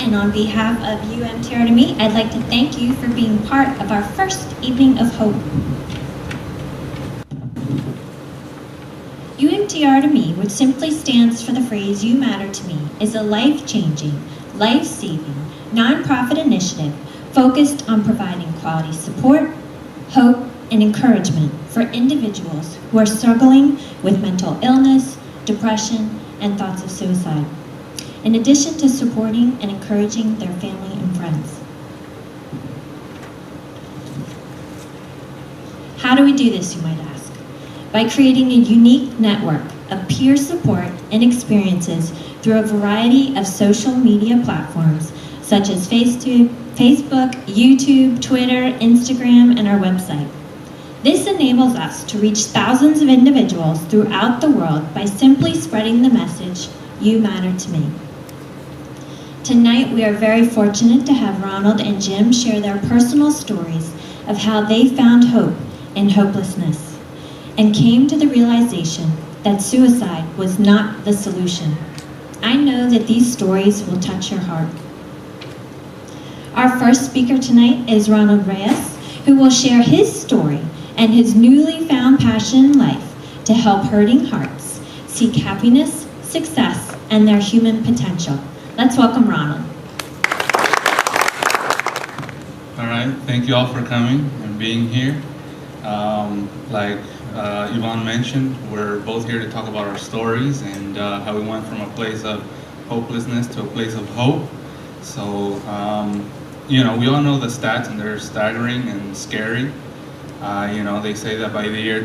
and on behalf of UMTR2Me, I'd like to thank you for being part of our first evening of hope. UMTR2Me, which simply stands for the phrase "You Matter to Me," is a life-changing, life-saving, nonprofit initiative focused on providing quality support, hope, and encouragement for individuals who are struggling with mental illness, depression, and thoughts of suicide, in addition to supporting and encouraging their family and friends. How do we do this, you might ask? By creating a unique network of peer support and experiences through a variety of social media platforms such as Facebook, YouTube, Twitter, Instagram, and our website. This enables us to reach thousands of individuals throughout the world by simply spreading the message, "You matter to me." Tonight, we are very fortunate to have Ronald and Jim share their personal stories of how they found hope in hopelessness and came to the realization that suicide was not the solution. I know that these stories will touch your heart. Our first speaker tonight is Ronald Reyes, who will share his story and his newly found passion in life to help hurting hearts seek happiness, success, and their human potential. Let's welcome Ronald. All right, thank you all for coming and being here. Like Yvonne mentioned, we're both here to talk about our stories and how we went from a place of hopelessness to a place of hope. So, we all know the stats, and they're staggering and scary. They say that by the year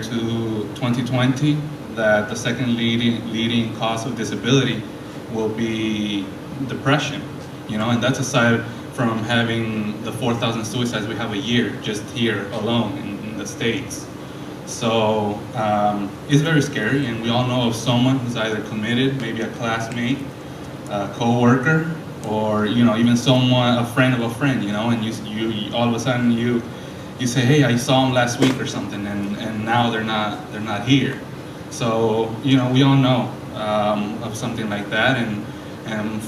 2020, that the second leading cause of disability will be depression. And that's aside from having the 4,000 suicides we have a year just here alone in the States. So it's very scary, and we all know of someone who's either committed, maybe a classmate, a co-worker, or even someone, a friend of a friend, and you all of a sudden you say, hey, I saw them last week or something, and now they're not here. So we all know of something like that, and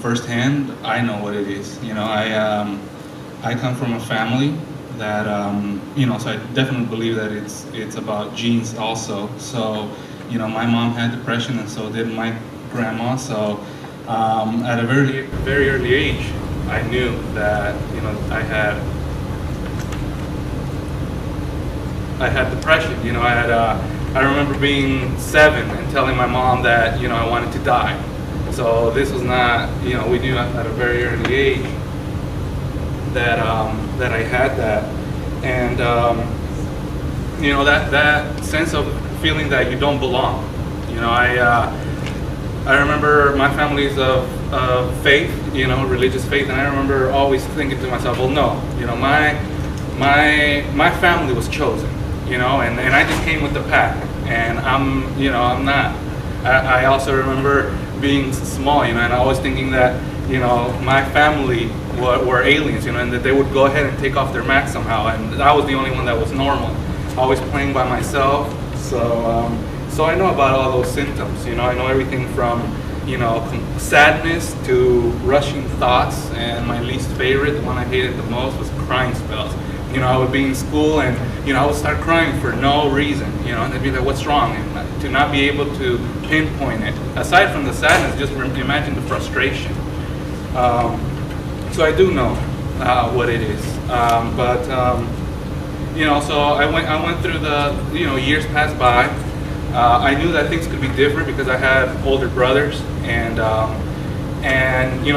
firsthand I know what it is. I come from a family that so I definitely believe that it's about genes also. So my mom had depression, and so did my grandma. So at a very early age, I knew that I had depression. I remember being 7 and telling my mom that I wanted to die. So this was not, we knew at a very early age that I had that, and that sense of feeling that you don't belong. I remember my family's of faith, religious faith, and I remember always thinking to myself, well, no, my family was chosen, and I just came with the pack, and I'm not. I also remember being small, and always thinking that, my family were aliens, and that they would go ahead and take off their mask somehow, and I was the only one that was normal, always playing by myself. So I know about all those symptoms, I know everything from, sadness to rushing thoughts, and my least favorite, the one I hated the most, was crying spells. I would be in school and, I would start crying for no reason, and they'd be like, what's wrong? And to not be able to pinpoint it. Aside from the sadness, just imagine the frustration. So I do know what it is. So I went through the, years passed by. I knew that things could be different because I had older brothers, and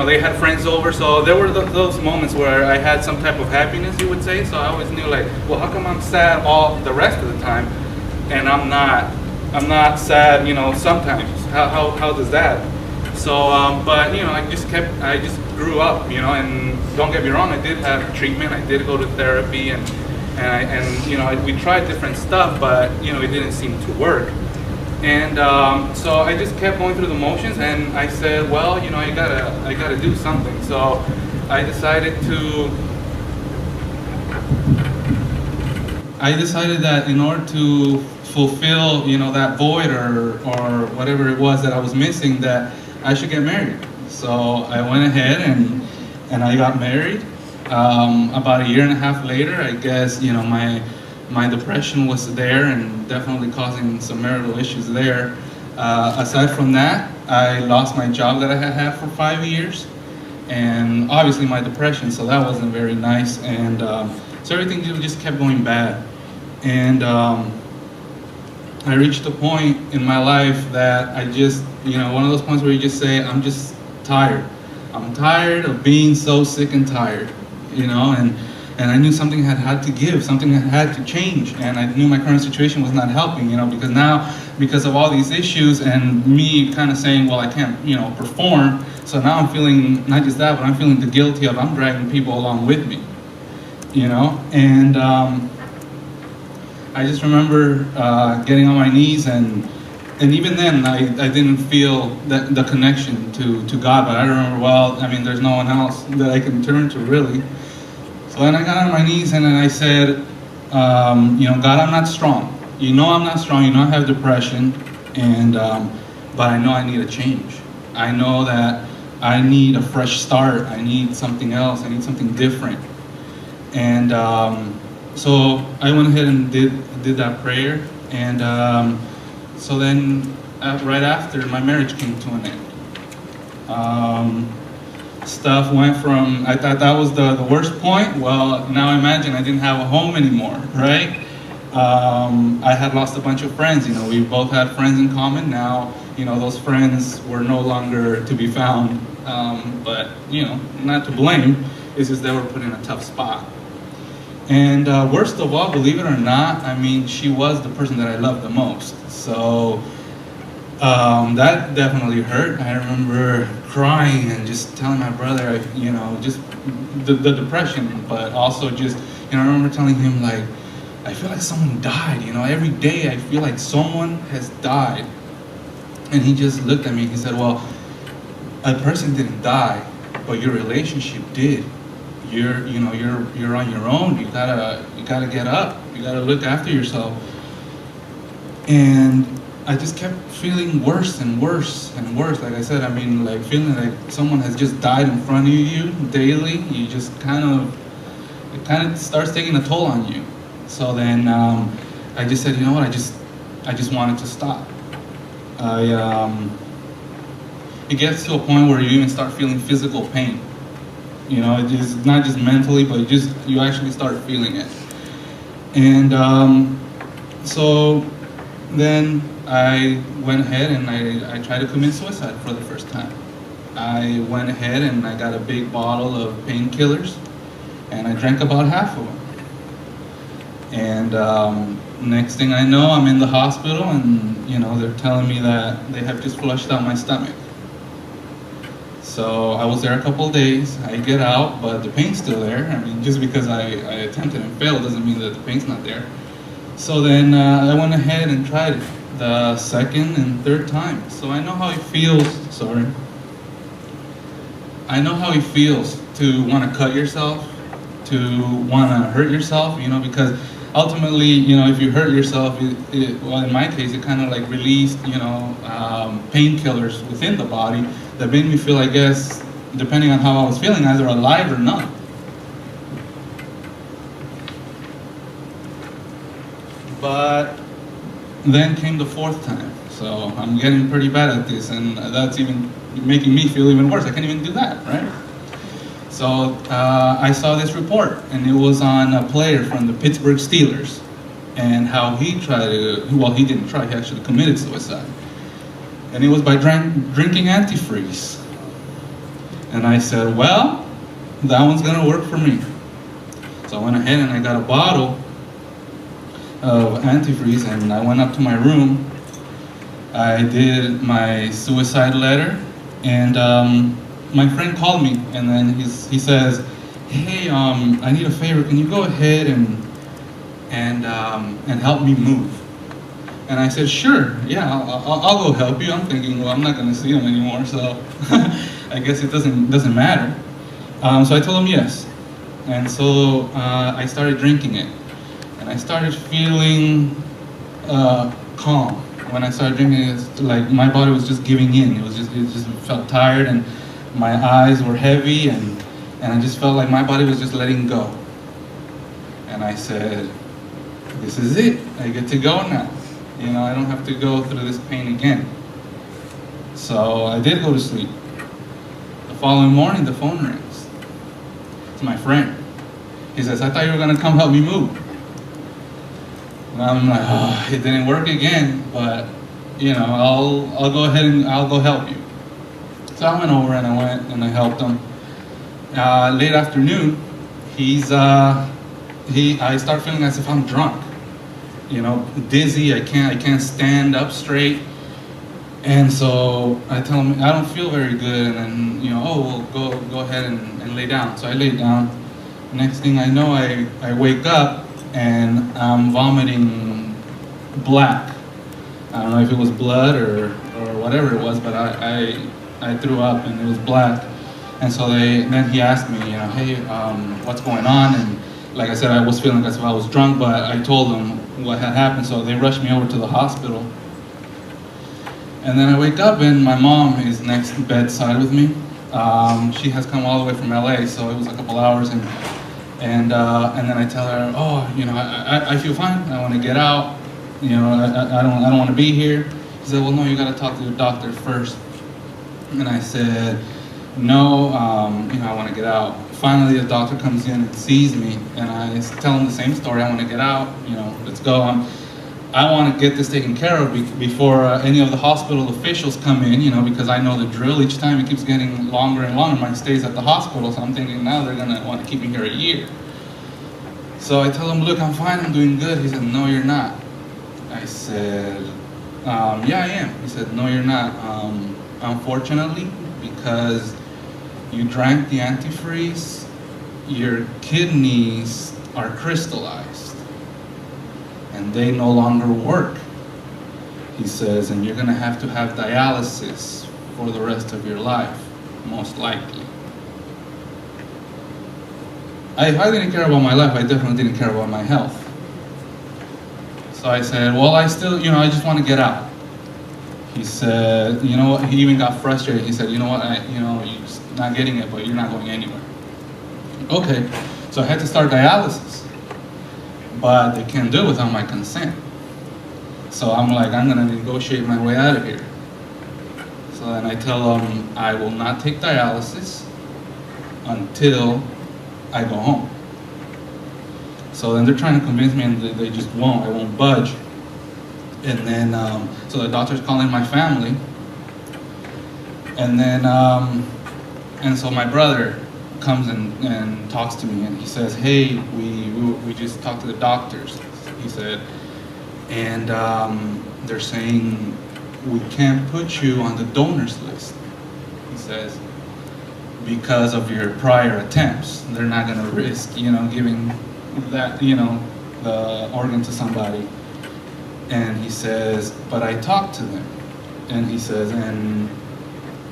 they had friends over, so there were those moments where I had some type of happiness, you would say. So I always knew, like, well, how come I'm sad all the rest of the time, and I'm not sad, sometimes? How does that? So, but I just grew up, and don't get me wrong, I did have treatment, I did go to therapy, and we tried different stuff, but it didn't seem to work. And so I just kept going through the motions, and I said, well, I gotta do something. So I decided that in order to fulfill, that void or whatever it was that I was missing, that I should get married. So I went ahead and I got married. About a year and a half later, I guess, you know, my depression was there and definitely causing some marital issues there. Aside from that, I lost my job that I had had for 5 years, and obviously my depression, so that wasn't very nice, and so everything just kept going bad. And I reached a point in my life that I just, you know, one of those points where you just say, I'm just tired. I'm tired of being so sick and tired, you know, and I knew something had to give, something had to change, and I knew my current situation was not helping, you know, because now, because of all these issues and me kind of saying, well, I can't, you know, perform, so now I'm feeling, not just that, but I'm feeling the guilty of I'm dragging people along with me, you know, and I just remember getting on my knees, and even then I didn't feel that the connection to God, but I remember, well, I mean, there's no one else that I can turn to really. So then I got on my knees and then I said, you know, God, I'm not strong. You know I'm not strong, you know I have depression, and but I know I need a change. I know that I need a fresh start, I need something else, I need something different. And so I went ahead and did that prayer, and so then right after, my marriage came to an end. Stuff went from, I thought that was the worst point. Well, now imagine I didn't have a home anymore, right? I had lost a bunch of friends, you know, we both had friends in common. Now, you know, those friends were no longer to be found, but, you know, not to blame, it's just they were put in a tough spot. And worst of all, believe it or not, I mean, she was the person that I loved the most. So that definitely hurt. I remember crying and just telling my brother, you know, just the depression, but also just, you know, I remember telling him, like, I feel like someone died, you know, every day I feel like someone has died. And he just looked at me, he said, well, a person didn't die, but your relationship did. You're on your own. You gotta get up. You gotta look after yourself. And I just kept feeling worse and worse and worse. Like I said, I mean, like feeling like someone has just died in front of you daily. You just it kind of starts taking a toll on you. So then I just said, you know what? I just wanted to stop. It gets to a point where you even start feeling physical pain. You know, it's not just mentally, but you actually start feeling it. And so then I went ahead and I tried to commit suicide for the first time. I went ahead and I got a big bottle of painkillers, and I drank about half of them. And next thing I know, I'm in the hospital, and you know, they're telling me that they have just flushed out my stomach. So I was there a couple of days. I get out, but the pain's still there. I mean, just because I attempted and failed doesn't mean that the pain's not there. So then I went ahead and tried it the second and third time. So I know how it feels, I know how it feels to want to cut yourself, to want to hurt yourself, you know, because ultimately, you know, if you hurt yourself, well, in my case, it kind of like released, you know, painkillers within the body that made me feel, I guess, depending on how I was feeling, either alive or not. But then came the fourth time. So I'm getting pretty bad at this, and that's even making me feel even worse. I can't even do that, right? So I saw this report, and it was on a player from the Pittsburgh Steelers, and how he tried to, well, he didn't try, he actually committed suicide. And it was by drinking antifreeze. And I said, well, that one's gonna work for me. So I went ahead and I got a bottle of antifreeze, and I went up to my room. I did my suicide letter, and my friend called me, and then he says, hey, I need a favor, can you go ahead and help me move? And I said, sure, yeah, I'll go help you. I'm thinking, well, I'm not gonna see him anymore, so I guess it doesn't matter. So I told him yes. And so I started drinking it. And I started feeling calm. When I started drinking it, it's like my body was just giving in. It just felt tired, and my eyes were heavy, and And I just felt like my body was just letting go. And I said, this is it. I get to go now. You know, I don't have to go through this pain again. So I did go to sleep. The following morning, the phone rings. It's my friend. He says, I thought you were going to come help me move. And I'm like, oh, it didn't work again, but, you know, I'll go ahead and I'll go help you. So I went over and I helped him. Late afternoon, I start feeling as if I'm drunk. You know, dizzy, I can't stand up straight. And so I tell him, I don't feel very good, and then, you know, oh, well, go ahead and lay down. So I lay down. Next thing I know, I wake up, and I'm vomiting black. I don't know if it was blood or whatever it was, but I threw up, and it was black. And so then he asked me, you know, hey, what's going on? And like I said, I was feeling as if I was drunk, but I told them what had happened, so they rushed me over to the hospital. And then I wake up and my mom is next bedside with me. She has come all the way from LA, so it was a couple hours, and then I tell her, oh, you know, I feel fine. I want to get out. You know, I don't want to be here. She said, well, no, you got to talk to the doctor first. And I said, no, you know, I want to get out. Finally, the doctor comes in and sees me, and I tell him the same story. I want to get out. You know, let's go. I want to get this taken care of before any of the hospital officials come in, you know, because I know the drill. Each time it keeps getting longer and longer. My stay's at the hospital, so I'm thinking now they're going to want to keep me here a year. So I tell him, look, I'm fine, I'm doing good. He said, no, you're not. I said, yeah, I am. He said, no, you're not. Unfortunately, because you drank the antifreeze, your kidneys are crystallized, and they no longer work. He says, and you're going to have dialysis for the rest of your life, most likely. If I didn't care about my life, I definitely didn't care about my health. So I said, well, I still, you know, I just want to get out. He said, you know what, he even got frustrated. He said, you know what, you're just not getting it, but you're not going anywhere. Okay, so I had to start dialysis. But they can't do it without my consent. So I'm like, I'm gonna negotiate my way out of here. So then I tell them I will not take dialysis until I go home. So then they're trying to convince me, and they just won't. I won't budge. And then, so the doctor's calling my family. And then, and so my brother comes and talks to me, and he says, hey, we just talked to the doctors, he said, and they're saying we can't put you on the donors list, he says, because of your prior attempts. They're not going to risk, you know, giving that, you know, the organ to somebody. And he says, but I talked to them, and he says, and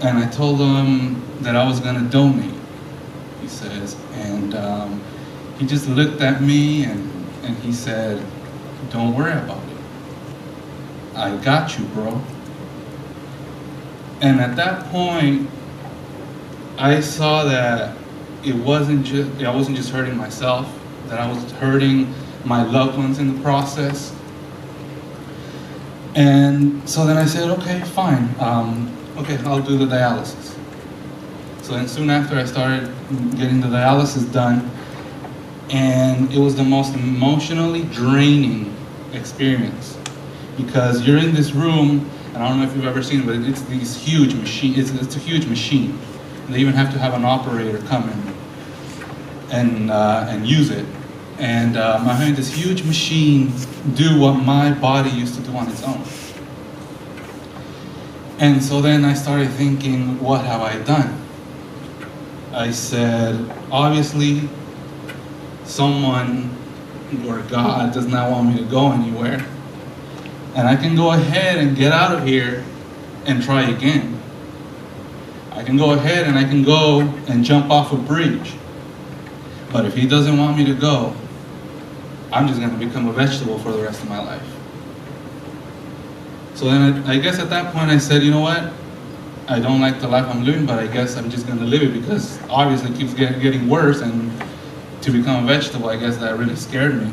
I told them that I was going to donate, he says, and he just looked at me and he said, don't worry about it. I got you, bro. And at that point, I saw that I wasn't just hurting myself, that I was hurting my loved ones in the process. And so then I said, okay, fine. Okay, I'll do the dialysis. So then soon after, I started getting the dialysis done, and it was the most emotionally draining experience, because you're in this room, and I don't know if you've ever seen it, but it's these huge machine. It's a huge machine. And they even have to have an operator come in and use it. And I'm having this huge machine do what my body used to do on its own. And so then I started thinking, what have I done? I said, obviously, someone or God does not want me to go anywhere. And I can go ahead and get out of here and try again. I can go ahead and I can go and jump off a bridge. But if he doesn't want me to go, I'm just going to become a vegetable for the rest of my life. So then I guess at that point I said, you know what? I don't like the life I'm living, but I guess I'm just gonna live it because obviously it keeps getting worse, and to become a vegetable, I guess that really scared me.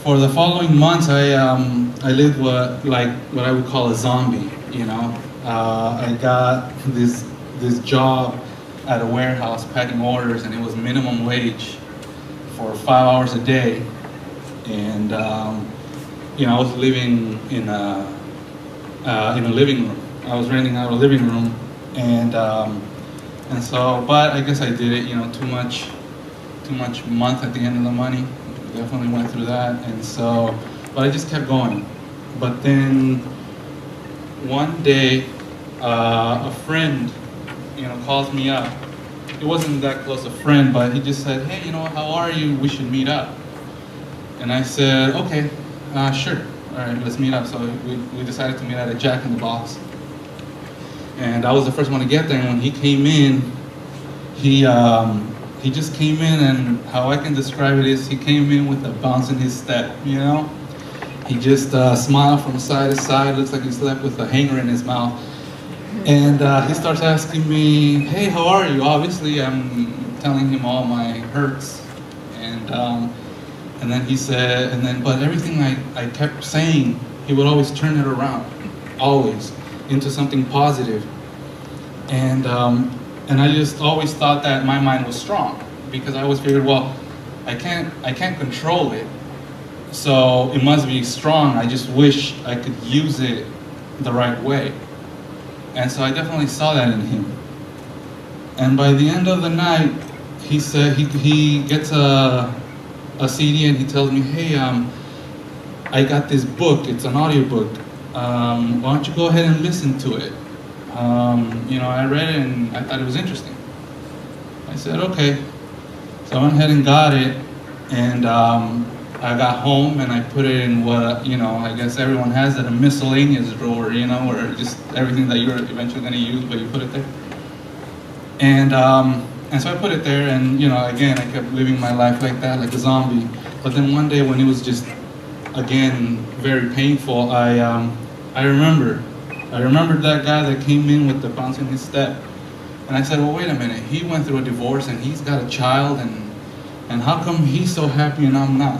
For the following months, I lived what I would call a zombie. You know, I got this job at a warehouse packing orders, and it was minimum wage for 5 hours a day, and you know, I was living in a living room. I was renting out a living room, and so, but I guess I did it. You know, too much month at the end of the money. Definitely went through that, and so, but I just kept going. But then one day, a friend, you know, calls me up. It wasn't that close a friend, but he just said, "Hey, you know, how are you? We should meet up." And I said, "Okay, sure. All right, let's meet up." So we decided to meet at a Jack in the Box. And I was the first one to get there. And when he came in, he just came in, and how I can describe it is he came in with a bounce in his step, you know? He just smiled from side to side, looks like he slept with a hanger in his mouth. And he starts asking me, "Hey, how are you?" Obviously, I'm telling him all my hurts. And then he said, but everything I kept saying, he would always turn it around, always, into something positive. And I just always thought that my mind was strong, because I always figured, well, I can't control it, so it must be strong. I just wish I could use it the right way. And so I definitely saw that in him. And by the end of the night, he said he gets a CD, and he tells me, "Hey, I got this book. It's an audiobook. Why don't you go ahead and listen to it? You know, I read it and I thought it was interesting." I said, "Okay." So I went ahead and got it, and I got home and I put it in what, you know, I guess everyone has it, a miscellaneous drawer, you know, where just everything that you're eventually going to use, but you put it there. And so I put it there, and, you know, again, I kept living my life like that, like a zombie. But then one day when it was just, again, very painful, I remembered that guy that came in with the bounce in his step. And I said, "Well, wait a minute, he went through a divorce and he's got a child, and how come he's so happy and I'm not?"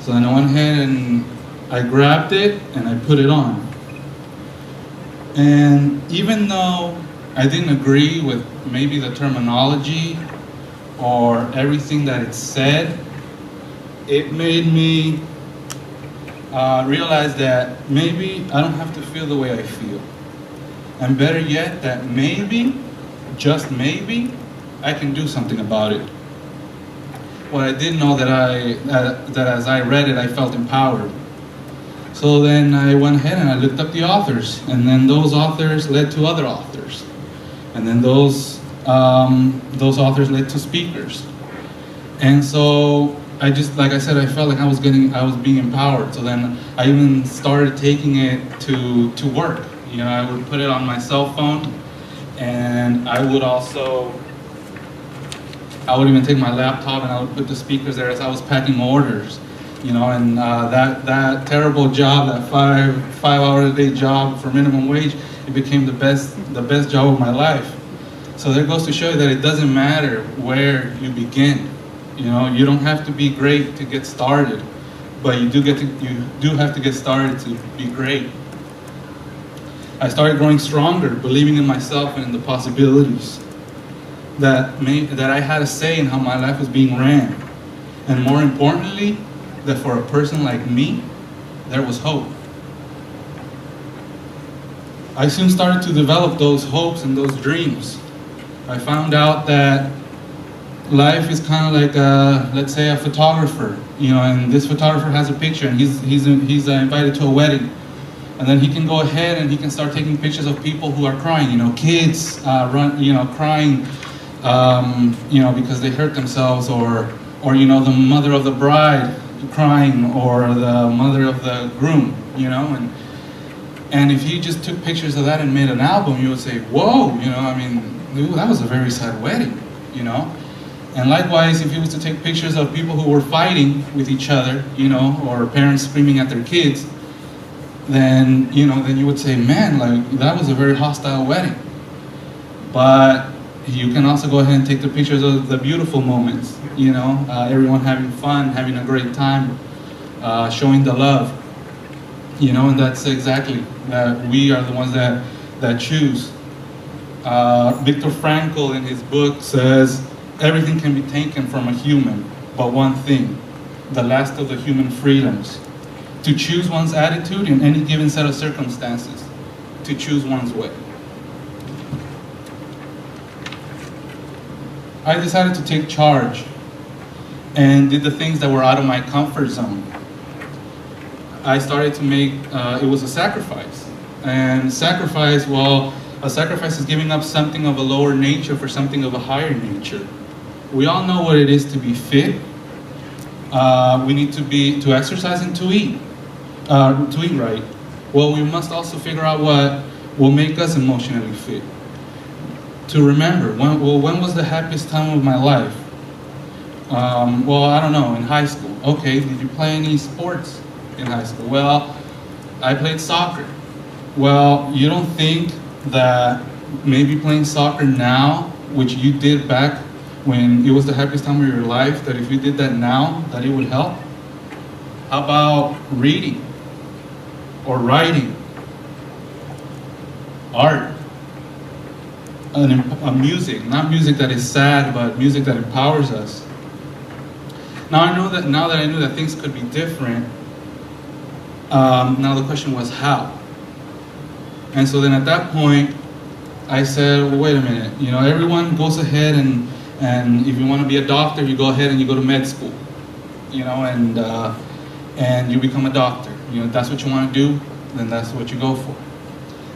So then I went ahead and I grabbed it and I put it on. And even though I didn't agree with maybe the terminology or everything that it said, it made me realize that maybe I don't have to feel the way I feel. And better yet, that maybe, just maybe, I can do something about it. What I did know that as I read it, I felt empowered. So then I went ahead and I looked up the authors, and then those authors led to other authors, and then those authors led to speakers. And so I just, like I said, I felt like I was being empowered. So then I even started taking it to work. You know, I would put it on my cell phone, and I would even take my laptop and I would put the speakers there as I was packing orders. You know, and that terrible job, that five hour a day job for minimum wage, it became the best job of my life. So there goes to show you that it doesn't matter where you begin. You know, you don't have to be great to get started, but you do have to get started to be great. I started growing stronger, believing in myself and in the possibilities that I had a say in how my life was being ran. And more importantly, that for a person like me, there was hope. I soon started to develop those hopes and those dreams. I found out that life is kind of like, let's say, a photographer, you know, and this photographer has a picture, and he's invited to a wedding, and then he can go ahead and he can start taking pictures of people who are crying, you know, kids crying, you know, because they hurt themselves, or you know, the mother of the bride crying, or the mother of the groom, you know, and if he just took pictures of that and made an album, you would say, whoa, you know, I mean, ooh, that was a very sad wedding, you know. And likewise, if you was to take pictures of people who were fighting with each other, you know, or parents screaming at their kids, then, you know, then you would say, man, like, that was a very hostile wedding. But you can also go ahead and take the pictures of the beautiful moments, you know, everyone having fun, having a great time, showing the love, you know, and that's exactly that we are the ones that choose. Viktor Frankl in his book says, everything can be taken from a human, but one thing, the last of the human freedoms, to choose one's attitude in any given set of circumstances, to choose one's way. I decided to take charge and did the things that were out of my comfort zone. I started to make, it was a sacrifice. And sacrifice, well, a sacrifice is giving up something of a lower nature for something of a higher nature. We all know what it is to be fit. We need to exercise and to eat right. Well, we must also figure out what will make us emotionally fit. To remember, when was the happiest time of my life? Well, I don't know, in high school. Okay, did you play any sports in high school? Well, I played soccer. Well, you don't think that maybe playing soccer now, which you did back when it was the happiest time of your life, that if you did that now, that it would help? How about reading or writing, art, music, not music that is sad, but music that empowers us. Now that I knew that things could be different, now the question was how. And so then at that point, I said, well, wait a minute, you know, everyone goes ahead and if you want to be a doctor, you go ahead and you go to med school, you know, and you become a doctor. You know, if that's what you want to do, then that's what you go for.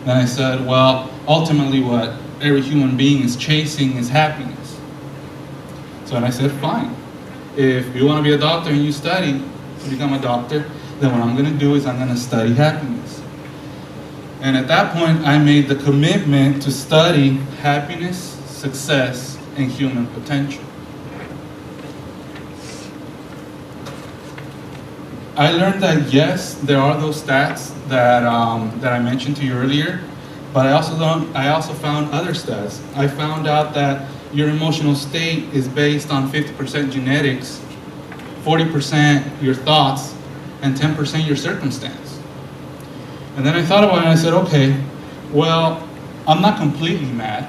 Then I said, well, ultimately what every human being is chasing is happiness. So then I said, fine. If you want to be a doctor and you study to become a doctor, then what I'm going to do is I'm going to study happiness. And at that point, I made the commitment to study happiness, success, and human potential. I learned that yes, there are those stats that I mentioned to you earlier, but I also found other stats. I found out that your emotional state is based on 50% genetics, 40% your thoughts, and 10% your circumstance. And then I thought about it and I said, okay, well, I'm not completely mad.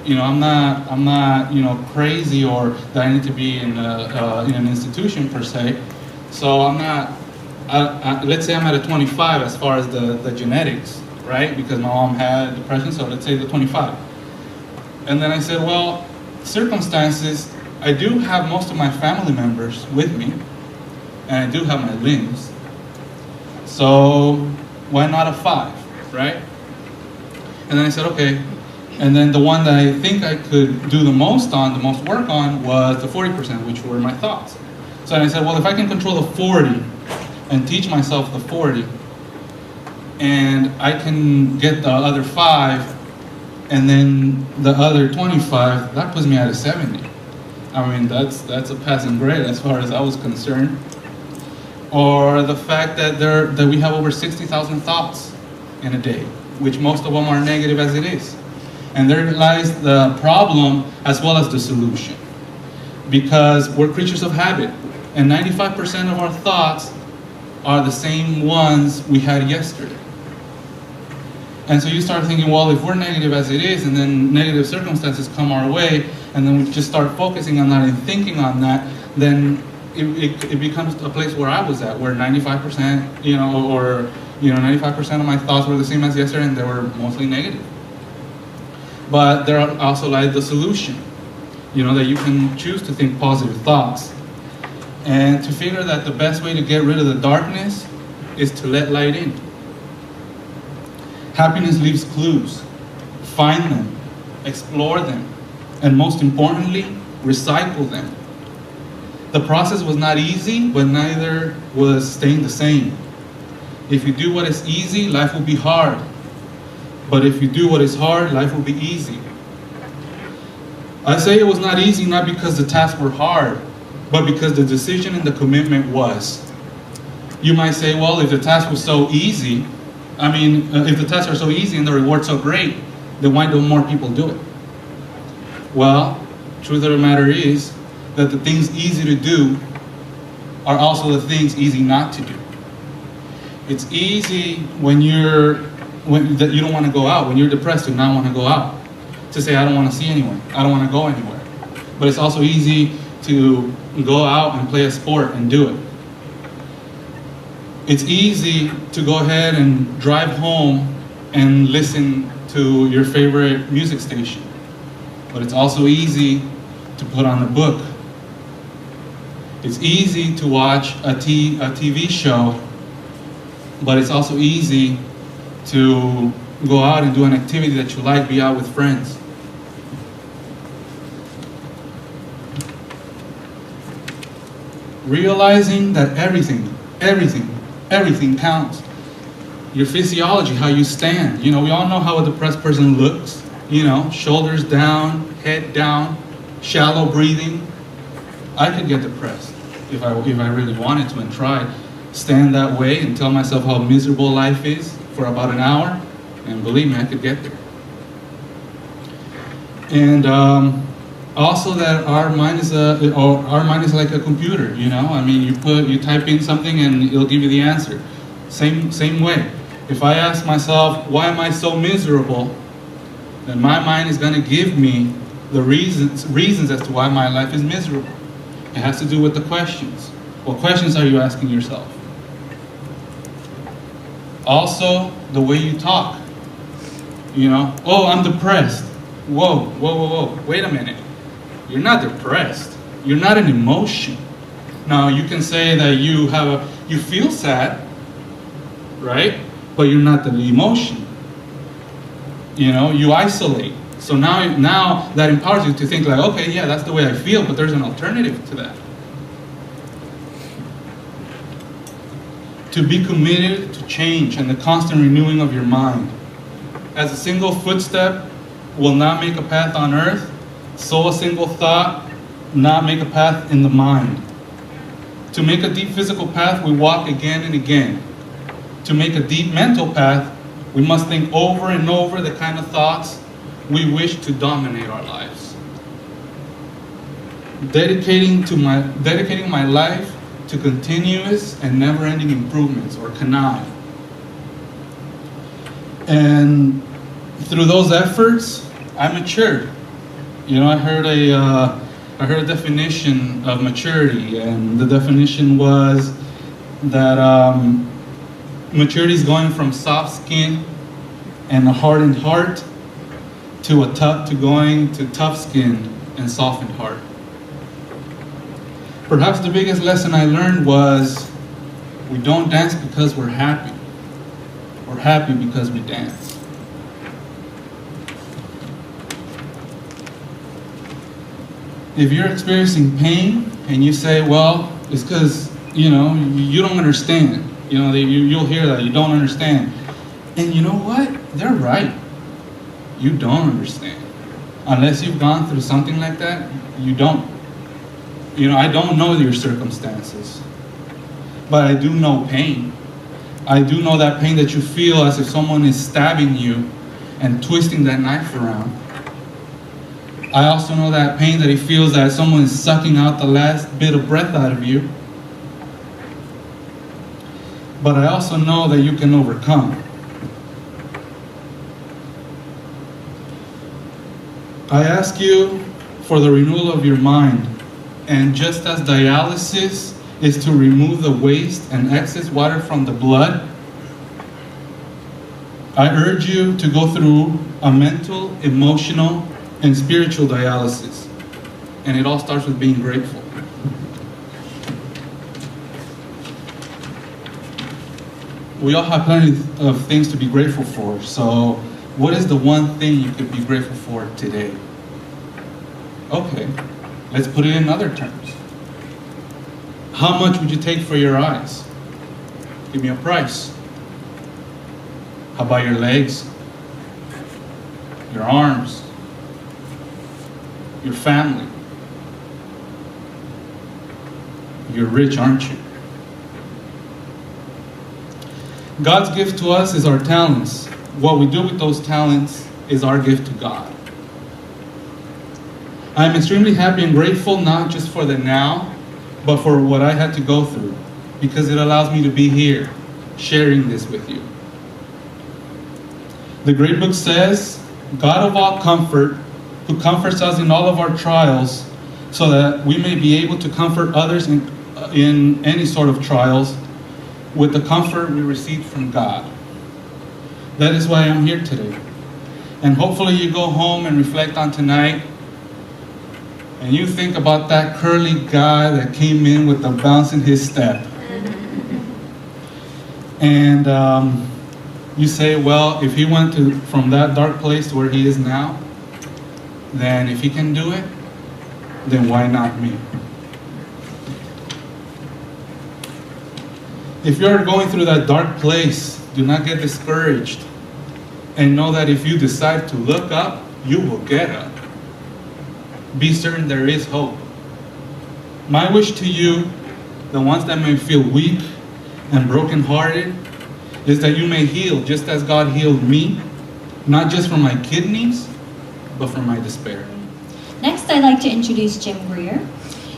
You know, I'm not, you know, crazy or that I need to be in an institution per se. So I'm not, let's say I'm at a 25 as far as the genetics, right? Because my mom had depression, so let's say the 25. And then I said, well, circumstances, I do have most of my family members with me, and I do have my limbs. So why not a 5, right? And then I said, okay. And then the one that I think I could do the most work on was the 40%, which were my thoughts. So I said, well, if I can control the 40 and teach myself the 40, and I can get the other 5, and then the other 25, that puts me at a 70. I mean, that's a passing grade as far as I was concerned. Or the fact that we have over 60,000 thoughts in a day, which most of them are negative as it is. And there lies the problem as well as the solution. Because we're creatures of habit, and 95% of our thoughts are the same ones we had yesterday. And so you start thinking, well, if we're negative as it is, and then negative circumstances come our way, and then we just start focusing on that and thinking on that, then it becomes a place where I was at, where 95%, you know, or 95% of my thoughts were the same as yesterday, and they were mostly negative. But there also lies the solution, you know, that you can choose to think positive thoughts. And to figure that the best way to get rid of the darkness is to let light in. Happiness leaves clues. Find them, explore them, and most importantly, recycle them. The process was not easy, but neither was staying the same. If you do what is easy, life will be hard. But if you do what is hard, life will be easy. I say it was not easy, not because the tasks were hard, but because the decision and the commitment was. You might say, well, if the task was so easy, if the tasks are so easy and the reward's so great, then why don't more people do it? Well, truth of the matter is that the things easy to do are also the things easy not to do. It's easy when that you don't want to go out, when you're depressed to not want to go out, to say I don't want to see anyone, I don't want to go anywhere. But it's also easy to go out and play a sport and do it. It's easy to go ahead and drive home and listen to your favorite music station. But it's also easy to put on a book. It's easy to watch a TV show, but it's also easy to go out and do an activity that you like, be out with friends. Realizing that everything counts. Your physiology, how you stand. We all know how a depressed person looks. Shoulders down, head down, shallow breathing. I could get depressed if I really wanted to and tried. Stand that way and tell myself how miserable life is for about an hour, and believe me, I could get there. And also that our mind is like a computer. You type in something and it'll give you the answer. Same way. If I ask myself, why am I so miserable? Then my mind is going to give me the reasons as to why my life is miserable. It has to do with the questions. What questions are you asking yourself? Also, the way you talk. Oh, I'm depressed. Whoa. Wait a minute. You're not depressed. You're not an emotion. Now, you can say that you feel sad, right? But you're not the emotion. You isolate. So now that empowers you to think like, okay, yeah, that's the way I feel, but there's an alternative to that. To be committed to change and the constant renewing of your mind. As a single footstep will not make a path on earth, so a single thought not make a path in the mind. To make a deep physical path, we walk again and again. To make a deep mental path, we must think over and over the kind of thoughts we wish to dominate our lives. Dedicating my life to continuous and never-ending improvements, or CANI. And through those efforts, I matured. I heard a definition of maturity, and the definition was that maturity is going from soft skin and a hardened heart to going to tough skin and softened heart. Perhaps the biggest lesson I learned was we don't dance because we're happy. We're happy because we dance. If you're experiencing pain and you say, well, it's because, you don't understand. You'll hear that, you don't understand. And you know what? They're right. You don't understand. Unless you've gone through something like that, you don't. I don't know your circumstances, but I do know pain. I do know that pain that you feel as if someone is stabbing you and twisting that knife around. I also know that pain that it feels that someone is sucking out the last bit of breath out of you. But I also know that you can overcome. I ask you for the renewal of your mind. And just as dialysis is to remove the waste and excess water from the blood, I urge you to go through a mental, emotional, and spiritual dialysis. And it all starts with being grateful. We all have plenty of things to be grateful for. So what is the one thing you could be grateful for today? Okay, let's put it in other terms. How much would you take for your eyes? Give me a price. How about your legs? Your arms? your family. You're rich, aren't you? God's gift to us is our talents. What we do with those talents is our gift to God. I'm extremely happy and grateful, not just for the now, but for what I had to go through, because it allows me to be here, sharing this with you. The great book says, God of all comfort, who comforts us in all of our trials, so that we may be able to comfort others in any sort of trials, with the comfort we received from God. That is why I'm here today. And hopefully you go home and reflect on tonight, and you think about that curly guy that came in with the bounce in his step. And you say, well, if he went from that dark place to where he is now, then if he can do it, then why not me? If you're going through that dark place, do not get discouraged. And know that if you decide to look up, you will get up. Be certain there is hope. My wish to you, the ones that may feel weak and brokenhearted, is that you may heal just as God healed me, not just from my kidneys, but from my despair. Next, I'd like to introduce Jim Greer.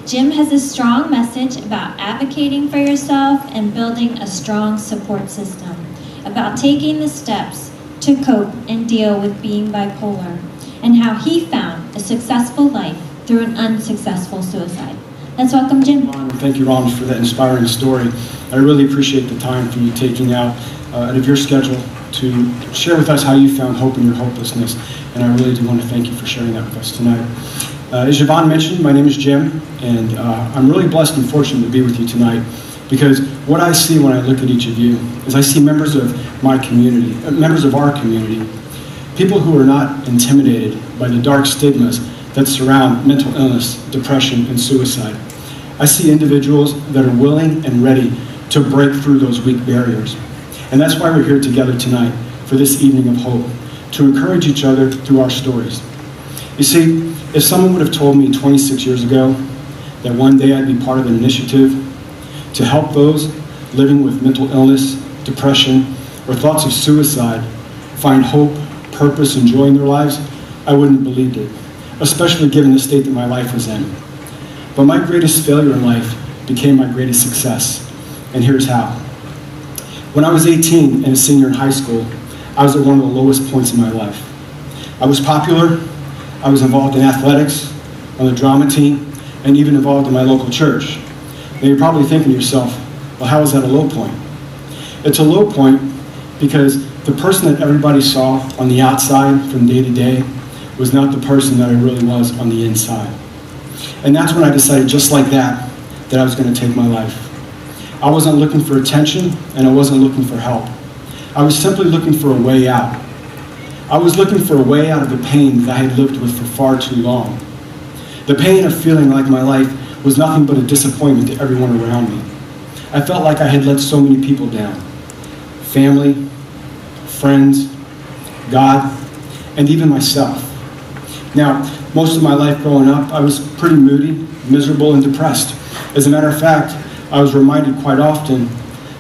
Jim has a strong message about advocating for yourself and building a strong support system, about taking the steps to cope and deal with being bipolar, and how he found a successful life through an unsuccessful suicide. Let's welcome Jim. Thank you, Ronald, for that inspiring story. I really appreciate the time for you taking out of your schedule to share with us how you found hope in your hopelessness. And I really do want to thank you for sharing that with us tonight. As Yvonne mentioned, my name is Jim, and I'm really blessed and fortunate to be with you tonight, because what I see when I look at each of you is I see members of my community, members of our community, people who are not intimidated by the dark stigmas that surround mental illness, depression, and suicide. I see individuals that are willing and ready to break through those weak barriers. And that's why we're here together tonight for this evening of hope, to encourage each other through our stories. You see, if someone would have told me 26 years ago that one day I'd be part of an initiative to help those living with mental illness, depression, or thoughts of suicide find hope, purpose, and joy in their lives, I wouldn't have believed it, especially given the state that my life was in. But my greatest failure in life became my greatest success, and here's how. When I was 18 and a senior in high school, I was at one of the lowest points in my life. I was popular, I was involved in athletics, on the drama team, and even involved in my local church. Now you're probably thinking to yourself, well, how is that a low point? It's a low point because the person that everybody saw on the outside from day to day was not the person that I really was on the inside. And that's when I decided, just like that I was going to take my life. I wasn't looking for attention, and I wasn't looking for help. I was simply looking for a way out. I was looking for a way out of the pain that I had lived with for far too long. The pain of feeling like my life was nothing but a disappointment to everyone around me. I felt like I had let so many people down. Family, friends, God, and even myself. Now, most of my life growing up, I was pretty moody, miserable, and depressed. As a matter of fact, I was reminded quite often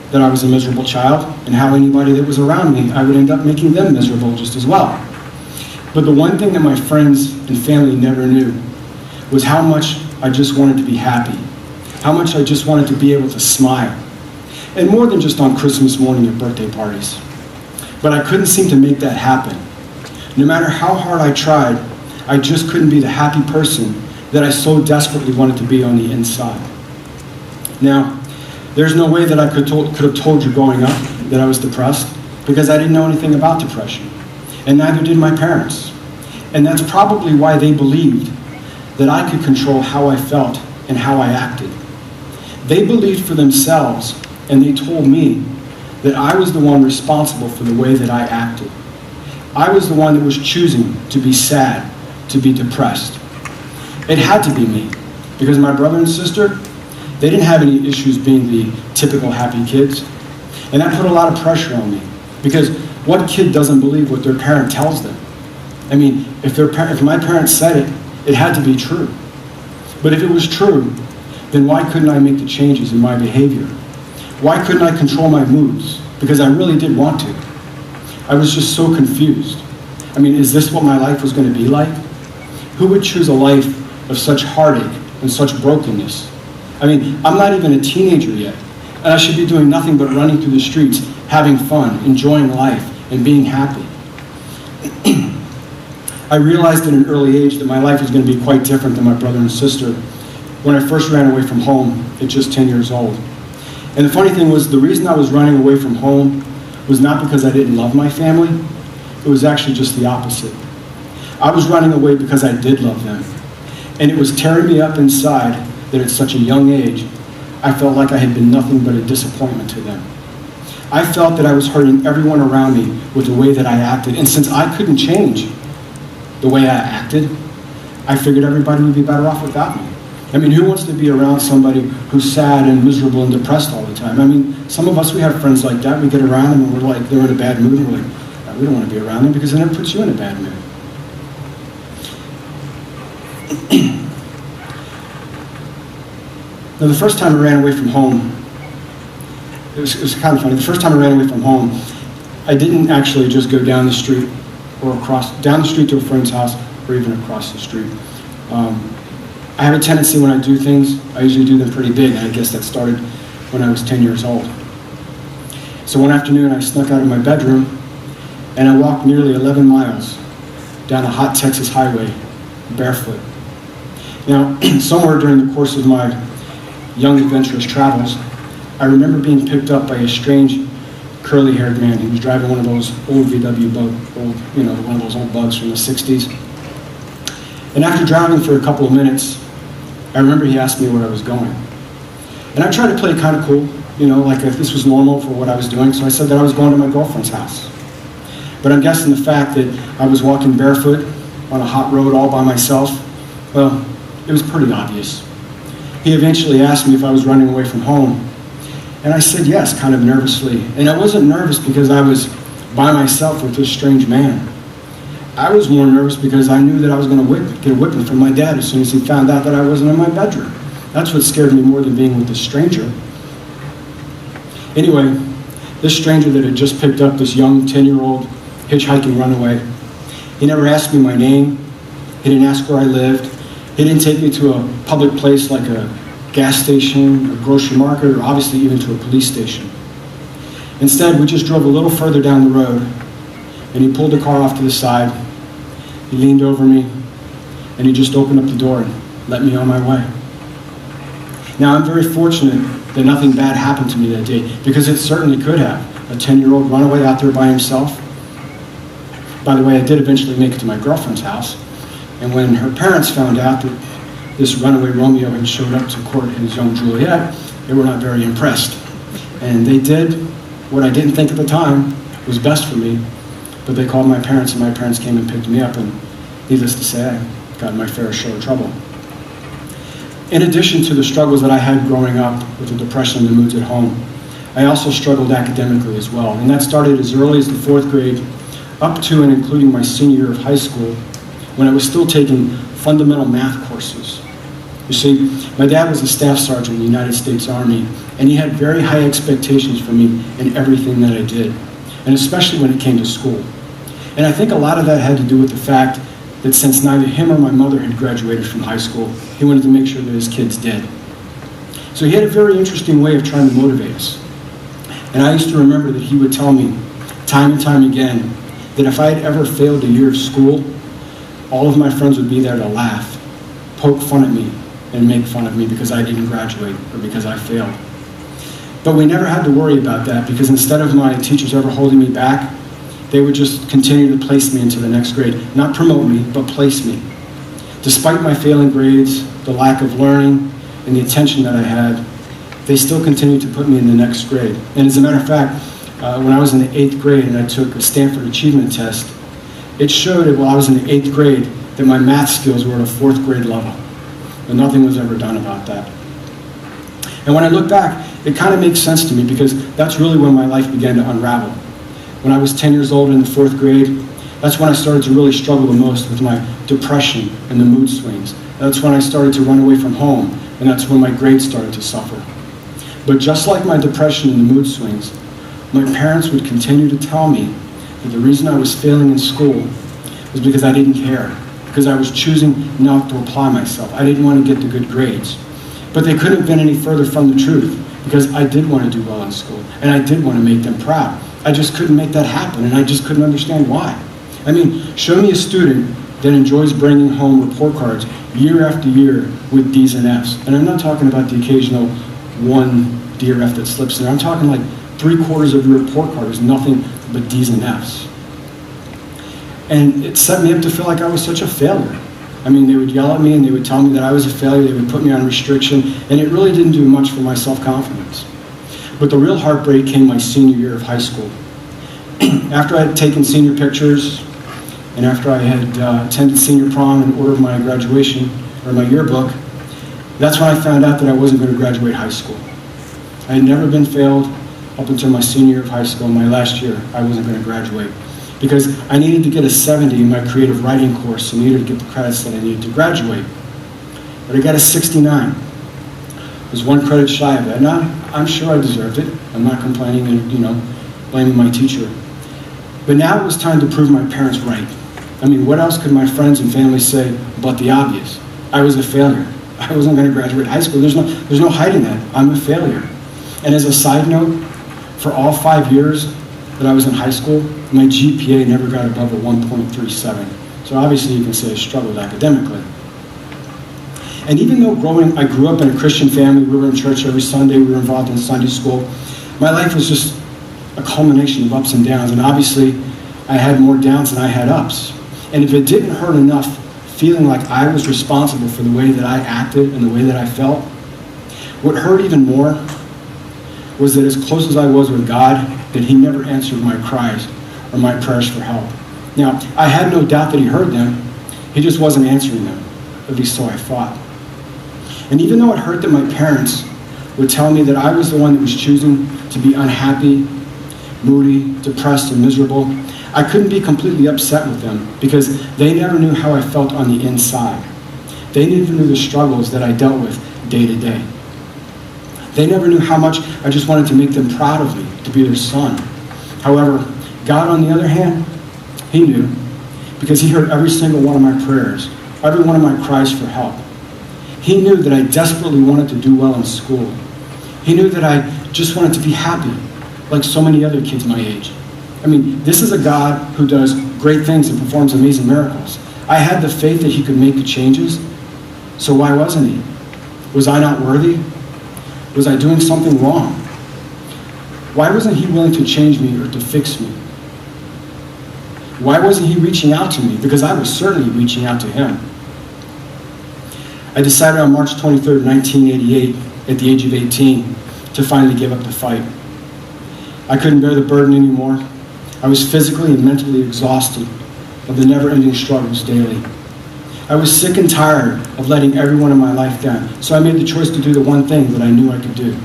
that I was a miserable child, and how anybody that was around me, I would end up making them miserable just as well. But the one thing that my friends and family never knew was how much I just wanted to be happy, how much I just wanted to be able to smile, and more than just on Christmas morning at birthday parties. But I couldn't seem to make that happen. No matter how hard I tried, I just couldn't be the happy person that I so desperately wanted to be on the inside. Now, there's no way that I could have told you growing up that I was depressed, because I didn't know anything about depression, and neither did my parents. And that's probably why they believed that I could control how I felt and how I acted. They believed for themselves, and they told me that I was the one responsible for the way that I acted. I was the one that was choosing to be sad, to be depressed. It had to be me, because my brother and sister, they didn't have any issues being the typical happy kids. And that put a lot of pressure on me, because what kid doesn't believe what their parent tells them? I mean, if my parents said it, It had to be true. But if it was true, then why couldn't I make the changes in my behavior? Why couldn't I control my moods? Because I really did want to. I was just so confused. I mean, is this what my life was going to be like? Who would choose a life of such heartache and such brokenness? I mean, I'm not even a teenager yet, and I should be doing nothing but running through the streets, having fun, enjoying life, and being happy. I realized at an early age that my life was going to be quite different than my brother and sister when I first ran away from home at just 10 years old. And the funny thing was, the reason I was running away from home was not because I didn't love my family. It was actually just the opposite. I was running away because I did love them. And it was tearing me up inside that at such a young age, I felt like I had been nothing but a disappointment to them. I felt that I was hurting everyone around me with the way that I acted. And since I couldn't change the way I acted, I figured everybody would be better off without me. I mean, who wants to be around somebody who's sad and miserable and depressed all the time? I mean, some of us, we have friends like that. We get around them and we're like, they're in a bad mood. And we're like, we don't want to be around them because then it puts you in a bad mood. Now, the first time I ran away from home, it was kind of funny. The first time I ran away from home, I didn't actually just go down the street or down the street to a friend's house or even across the street. I have a tendency when I do things, I usually do them pretty big, and I guess that started when I was 10 years old. So one afternoon I snuck out of my bedroom and I walked nearly 11 miles down a hot Texas highway barefoot. Now, somewhere during the course of my young adventurous travels, I remember being picked up by a strange curly-haired man. He was driving one of those old VW one of those old bugs from the 60s. And after driving for a couple of minutes, I remember he asked me where I was going. And I tried to play kind of cool, like if this was normal for what I was doing, so I said that I was going to my girlfriend's house. But I'm guessing the fact that I was walking barefoot on a hot road all by myself, well, it was pretty obvious. He eventually asked me if I was running away from home, and I said yes, kind of nervously. And I wasn't nervous because I was by myself with this strange man. I was more nervous because I knew that I was going to get a whipping from my dad as soon as he found out that I wasn't in my bedroom. That's what scared me more than being with this stranger. Anyway, this stranger that had just picked up this young 10-year-old hitchhiking runaway, he never asked me my name. He didn't ask where I lived. He didn't take me to a public place like a gas station, a grocery market, or obviously even to a police station. Instead, we just drove a little further down the road, and he pulled the car off to the side. He leaned over me, and he just opened up the door and let me on my way. Now, I'm very fortunate that nothing bad happened to me that day, because it certainly could have. A 10-year-old runaway out there by himself. By the way, I did eventually make it to my girlfriend's house, and when her parents found out that this runaway Romeo had showed up to court his young Juliet, they were not very impressed. And they did what I didn't think at the time was best for me, but they called my parents, and my parents came and picked me up, and needless to say, I got in my fair share of trouble. In addition to the struggles that I had growing up with the depression and the moods at home, I also struggled academically as well, and that started as early as the 4th grade, up to and including my senior year of high school, when I was still taking fundamental math courses. You see, my dad was a staff sergeant in the United States Army, and he had very high expectations for me in everything that I did, and especially when it came to school. And I think a lot of that had to do with the fact that since neither him or my mother had graduated from high school, he wanted to make sure that his kids did. So he had a very interesting way of trying to motivate us. And I used to remember that he would tell me time and time again that if I had ever failed a year of school, all of my friends would be there to laugh, poke fun at me, and make fun of me because I didn't graduate or because I failed. But we never had to worry about that, because instead of my teachers ever holding me back, they would just continue to place me into the next grade. Not promote me, but place me. Despite my failing grades, the lack of learning, and the attention that I had, they still continued to put me in the next grade. And as a matter of fact, when I was in the 8th grade and I took a Stanford Achievement Test, it showed that while I was in the 8th grade that my math skills were at a 4th grade level. But nothing was ever done about that. And when I look back, it kind of makes sense to me, because that's really when my life began to unravel. When I was 10 years old in the 4th grade, That's when I started to really struggle the most with my depression and the mood swings. That's when I started to run away from home, and that's when my grades started to suffer. But just like my depression and the mood swings, my parents would continue to tell me that the reason I was failing in school was because I didn't care, because I was choosing not to apply myself. I didn't want to get the good grades. But they couldn't have been any further from the truth, because I did want to do well in school, and I did want to make them proud. I just couldn't make that happen, and I just couldn't understand why. I mean, show me a student that enjoys bringing home report cards year after year with D's and F's. And I'm not talking about the occasional one D or F that slips in there. I'm talking like 3/4 of your report card is nothing but D's and F's. And it set me up to feel like I was such a failure. I mean, they would yell at me and they would tell me that I was a failure. They would put me on restriction, and it really didn't do much for my self-confidence. But the real heartbreak came my senior year of high school. After I had taken senior pictures, and after I had attended senior prom in order of my graduation, or my yearbook, that's when I found out that I wasn't going to graduate high school. I had never been failed up until my senior year of high school. My last year, I wasn't going to graduate, because I needed to get a 70 in my creative writing course and needed to get the credits that I needed to graduate. But I got a 69. I was one credit shy of that. Now, I'm sure I deserved it. I'm not complaining and, blaming my teacher. But now it was time to prove my parents right. I mean, what else could my friends and family say but the obvious? I was a failure. I wasn't going to graduate high school. There's no hiding that. I'm a failure. And as a side note, for all 5 years that I was in high school, my GPA never got above a 1.37. So obviously you can say I struggled academically. And even though I grew up in a Christian family, we were in church every Sunday, we were involved in Sunday school, my life was just a culmination of ups and downs. And obviously I had more downs than I had ups. And if it didn't hurt enough feeling like I was responsible for the way that I acted and the way that I felt, what hurt even more was that as close as I was with God, that He never answered my cries or my prayers for help. Now, I had no doubt that He heard them. He just wasn't answering them. At least so I thought. And even though it hurt that my parents would tell me that I was the one that was choosing to be unhappy, moody, depressed, and miserable, I couldn't be completely upset with them, because they never knew how I felt on the inside. They never knew the struggles that I dealt with day to day. They never knew how much I just wanted to make them proud of me, to be their son. However, God, on the other hand, He knew, because He heard every single one of my prayers, every one of my cries for help. He knew that I desperately wanted to do well in school. He knew that I just wanted to be happy, like so many other kids my age. I mean, this is a God who does great things and performs amazing miracles. I had the faith that He could make the changes, so why wasn't He? Was I not worthy? Was I doing something wrong? Why wasn't He willing to change me or to fix me? Why wasn't He reaching out to me? Because I was certainly reaching out to Him. I decided on March 23rd, 1988, at the age of 18, to finally give up the fight. I couldn't bear the burden anymore. I was physically and mentally exhausted of the never-ending struggles daily. I was sick and tired of letting everyone in my life down, so I made the choice to do the one thing that I knew I could do,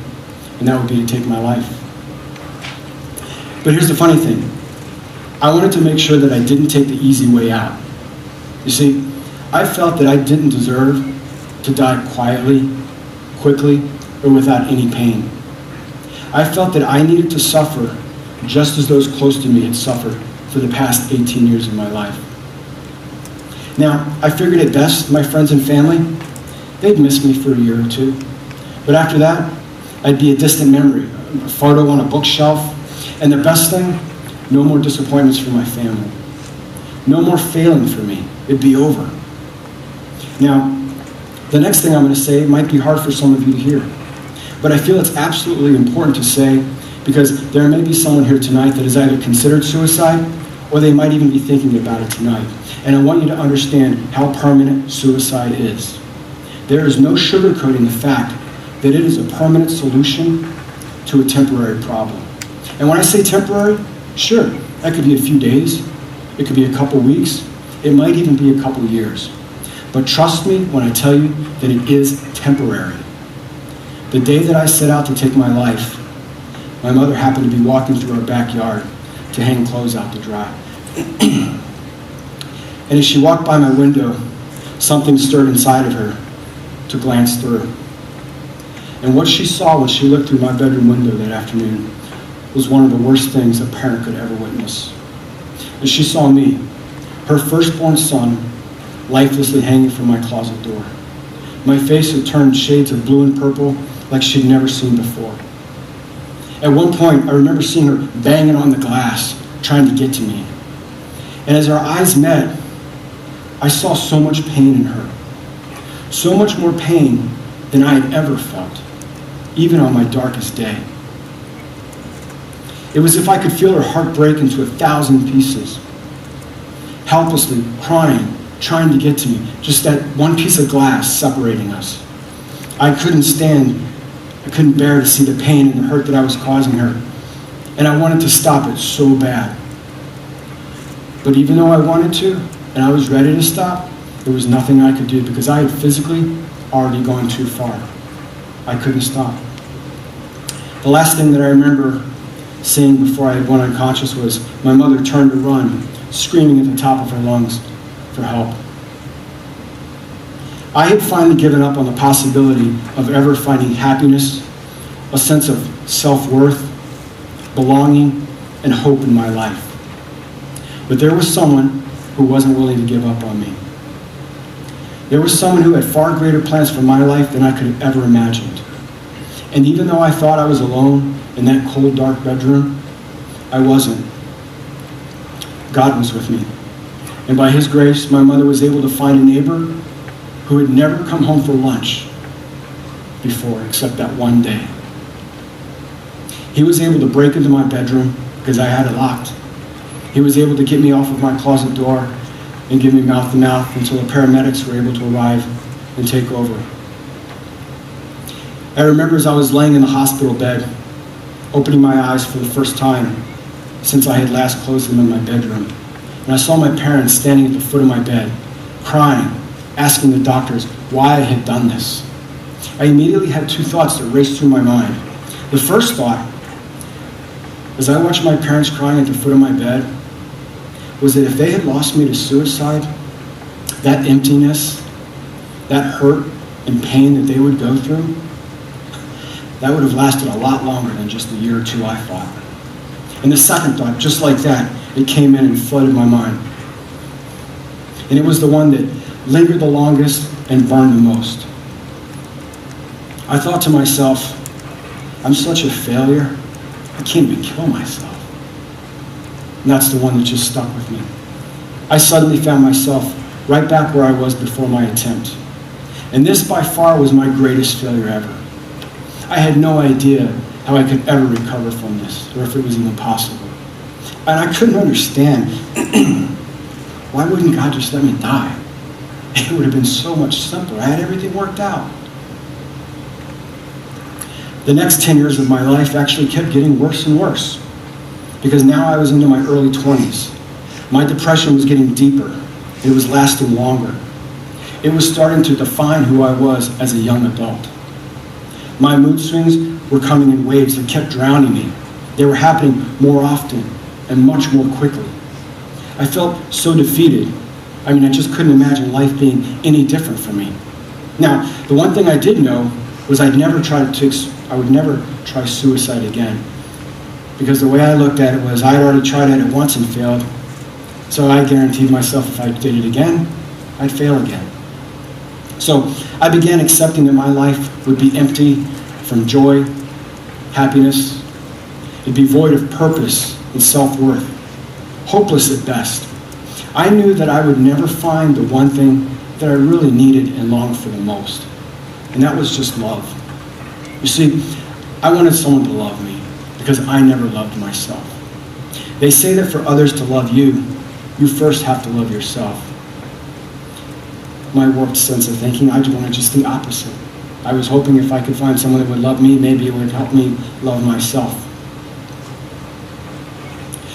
and that would be to take my life. But here's the funny thing. I wanted to make sure that I didn't take the easy way out. You see, I felt that I didn't deserve to die quietly, quickly, or without any pain. I felt that I needed to suffer just as those close to me had suffered for the past 18 years of my life. Now, I figured at best, my friends and family, they'd miss me for a year or two. But after that, I'd be a distant memory, a photo on a bookshelf, and the best thing, no more disappointments for my family. No more failing for me. It'd be over. Now, the next thing I'm going to say might be hard for some of you to hear, but I feel it's absolutely important to say, because there may be someone here tonight that has either considered suicide, or they might even be thinking about it tonight. And I want you to understand how permanent suicide is. There is no sugarcoating the fact that it is a permanent solution to a temporary problem. And when I say temporary, sure, that could be a few days, it could be a couple weeks, it might even be a couple years. But trust me when I tell you that it is temporary. The day that I set out to take my life, my mother happened to be walking through our backyard to hang clothes out to dry. And as she walked by my window, something stirred inside of her to glance through. And what she saw when she looked through my bedroom window that afternoon was one of the worst things a parent could ever witness. And she saw me, her firstborn son, lifelessly hanging from my closet door. My face had turned shades of blue and purple like she'd never seen before. At one point, I remember seeing her banging on the glass, trying to get to me. And as our eyes met, I saw so much pain in her. So much more pain than I had ever felt, even on my darkest day. It was as if I could feel her heart break into 1,000 pieces. Helplessly crying, trying to get to me, just that one piece of glass separating us. I couldn't bear to see the pain and the hurt that I was causing her, and I wanted to stop it so bad. But even though I wanted to, and I was ready to stop, there was nothing I could do because I had physically already gone too far. I couldn't stop. The last thing that I remember seeing before I had went unconscious was my mother turned to run, screaming at the top of her lungs for help. I had finally given up on the possibility of ever finding happiness, a sense of self-worth, belonging, and hope in my life. But there was someone who wasn't willing to give up on me. There was someone who had far greater plans for my life than I could have ever imagined. And even though I thought I was alone in that cold, dark bedroom, I wasn't. God was with me. And by His grace, my mother was able to find a neighbor who had never come home for lunch before, except that one day. He was able to break into my bedroom because I had it locked. He was able to get me off of my closet door and give me mouth-to-mouth until the paramedics were able to arrive and take over. I remember as I was laying in the hospital bed, opening my eyes for the first time since I had last closed them in my bedroom. And I saw my parents standing at the foot of my bed, crying, asking the doctors why I had done this. I immediately had two thoughts that raced through my mind. The first thought, as I watched my parents crying at the foot of my bed, was that if they had lost me to suicide, that emptiness, that hurt and pain that they would go through, that would have lasted a lot longer than just a year or two, I thought. And the second thought, just like that, it came in and flooded my mind. And it was the one that lingered the longest and burned the most. I thought to myself, I'm such a failure, I can't even kill myself. And that's the one that just stuck with me. I suddenly found myself right back where I was before my attempt. And this by far was my greatest failure ever. I had no idea how I could ever recover from this, or if it was even possible. And I couldn't understand, why wouldn't God just let me die? It would have been so much simpler. I had everything worked out. The next 10 years of my life actually kept getting worse and worse, because now I was into my early 20s. My depression was getting deeper. It was lasting longer. It was starting to define who I was as a young adult. My mood swings were coming in waves that kept drowning me. They were happening more often and much more quickly. I felt so defeated. I just couldn't imagine life being any different for me. Now, the one thing I did know was I would never try suicide again. Because the way I looked at it was I had already tried it once and failed. So I guaranteed myself if I did it again, I'd fail again. So I began accepting that my life would be empty from joy, happiness. It'd be void of purpose and self-worth, hopeless at best. I knew that I would never find the one thing that I really needed and longed for the most, and that was just love. You see, I wanted someone to love me because I never loved myself. They say that for others to love you, you first have to love yourself. My warped sense of thinking, I wanted just the opposite. I was hoping if I could find someone that would love me, maybe it would help me love myself.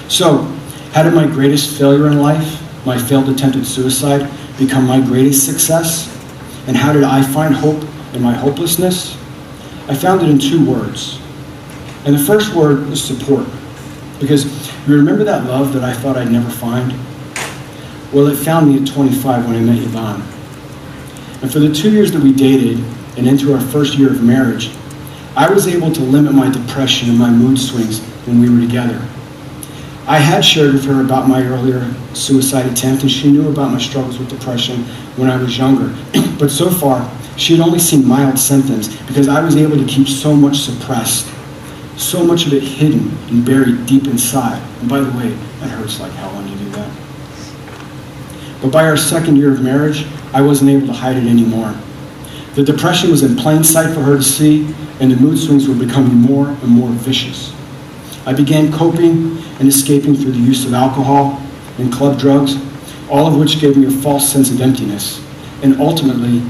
So, how did my greatest failure in life, my failed attempt at suicide, become my greatest success? And how did I find hope in my hopelessness? I found it in two words. And the first word was support. Because you remember that love that I thought I'd never find? Well, it found me at 25 when I met Yvonne. And for the 2 years that we dated and into our first year of marriage, I was able to limit my depression and my mood swings when we were together. I had shared with her about my earlier suicide attempt, and she knew about my struggles with depression when I was younger. But so far, she had only seen mild symptoms because I was able to keep so much suppressed, so much of it hidden and buried deep inside. And by the way, that hurts like hell when you do that. But by our second year of marriage, I wasn't able to hide it anymore. The depression was in plain sight for her to see, and the mood swings were becoming more and more vicious. I began coping and escaping through the use of alcohol and club drugs, all of which gave me a false sense of emptiness, and ultimately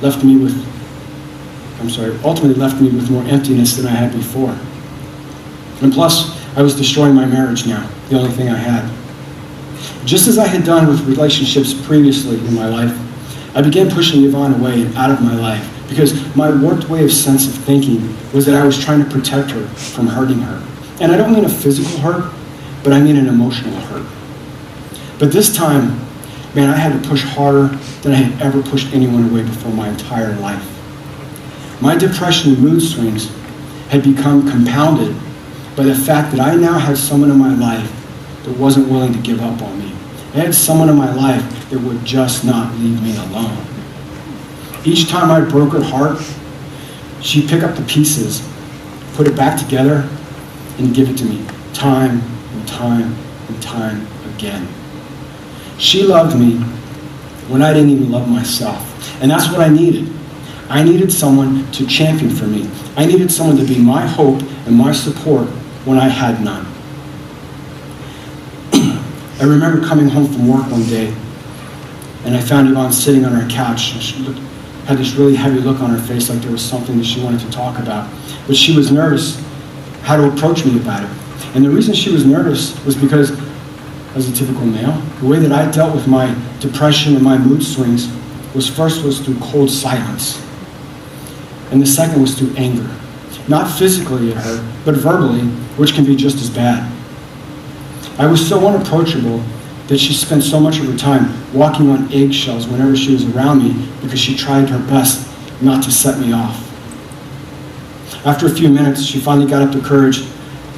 left me with more emptiness than I had before. And plus, I was destroying my marriage now, the only thing I had. Just as I had done with relationships previously in my life, I began pushing Yvonne away and out of my life because my warped way of sense of thinking was that I was trying to protect her from hurting her. And I don't mean a physical hurt, but I mean an emotional hurt. But this time, man, I had to push harder than I had ever pushed anyone away before my entire life. My depression and mood swings had become compounded by the fact that I now had someone in my life that wasn't willing to give up on me. I had someone in my life that would just not leave me alone. Each time I broke her heart, she'd pick up the pieces, put it back together, and give it to me time and time and time again. She loved me when I didn't even love myself. And that's what I needed. I needed someone to champion for me. I needed someone to be my hope and my support when I had none. I remember coming home from work one day, and I found Yvonne sitting on her couch. And she had this really heavy look on her face, like there was something that she wanted to talk about. But she was nervous how to approach me about it. And the reason she was nervous was because, as a typical male, the way that I dealt with my depression and my mood swings was through cold silence. And the second was through anger. Not physically at her, but verbally, which can be just as bad. I was so unapproachable that she spent so much of her time walking on eggshells whenever she was around me because she tried her best not to set me off. After a few minutes, she finally got up the courage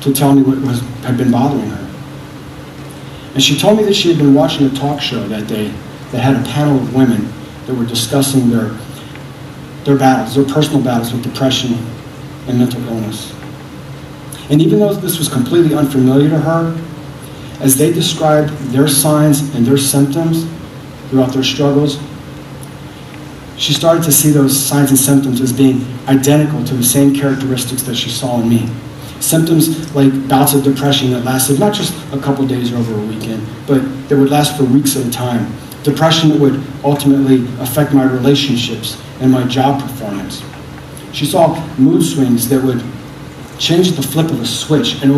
to tell me what had been bothering her. And she told me that she had been watching a talk show that day that had a panel of women that were discussing their battles, their personal battles with depression and mental illness. And even though this was completely unfamiliar to her, as they described their signs and their symptoms throughout their struggles, she started to see those signs and symptoms as being identical to the same characteristics that she saw in me. Symptoms like bouts of depression that lasted not just a couple days or over a weekend, but that would last for weeks at a time. Depression that would ultimately affect my relationships and my job performance. She saw mood swings that would change at the flip of a switch and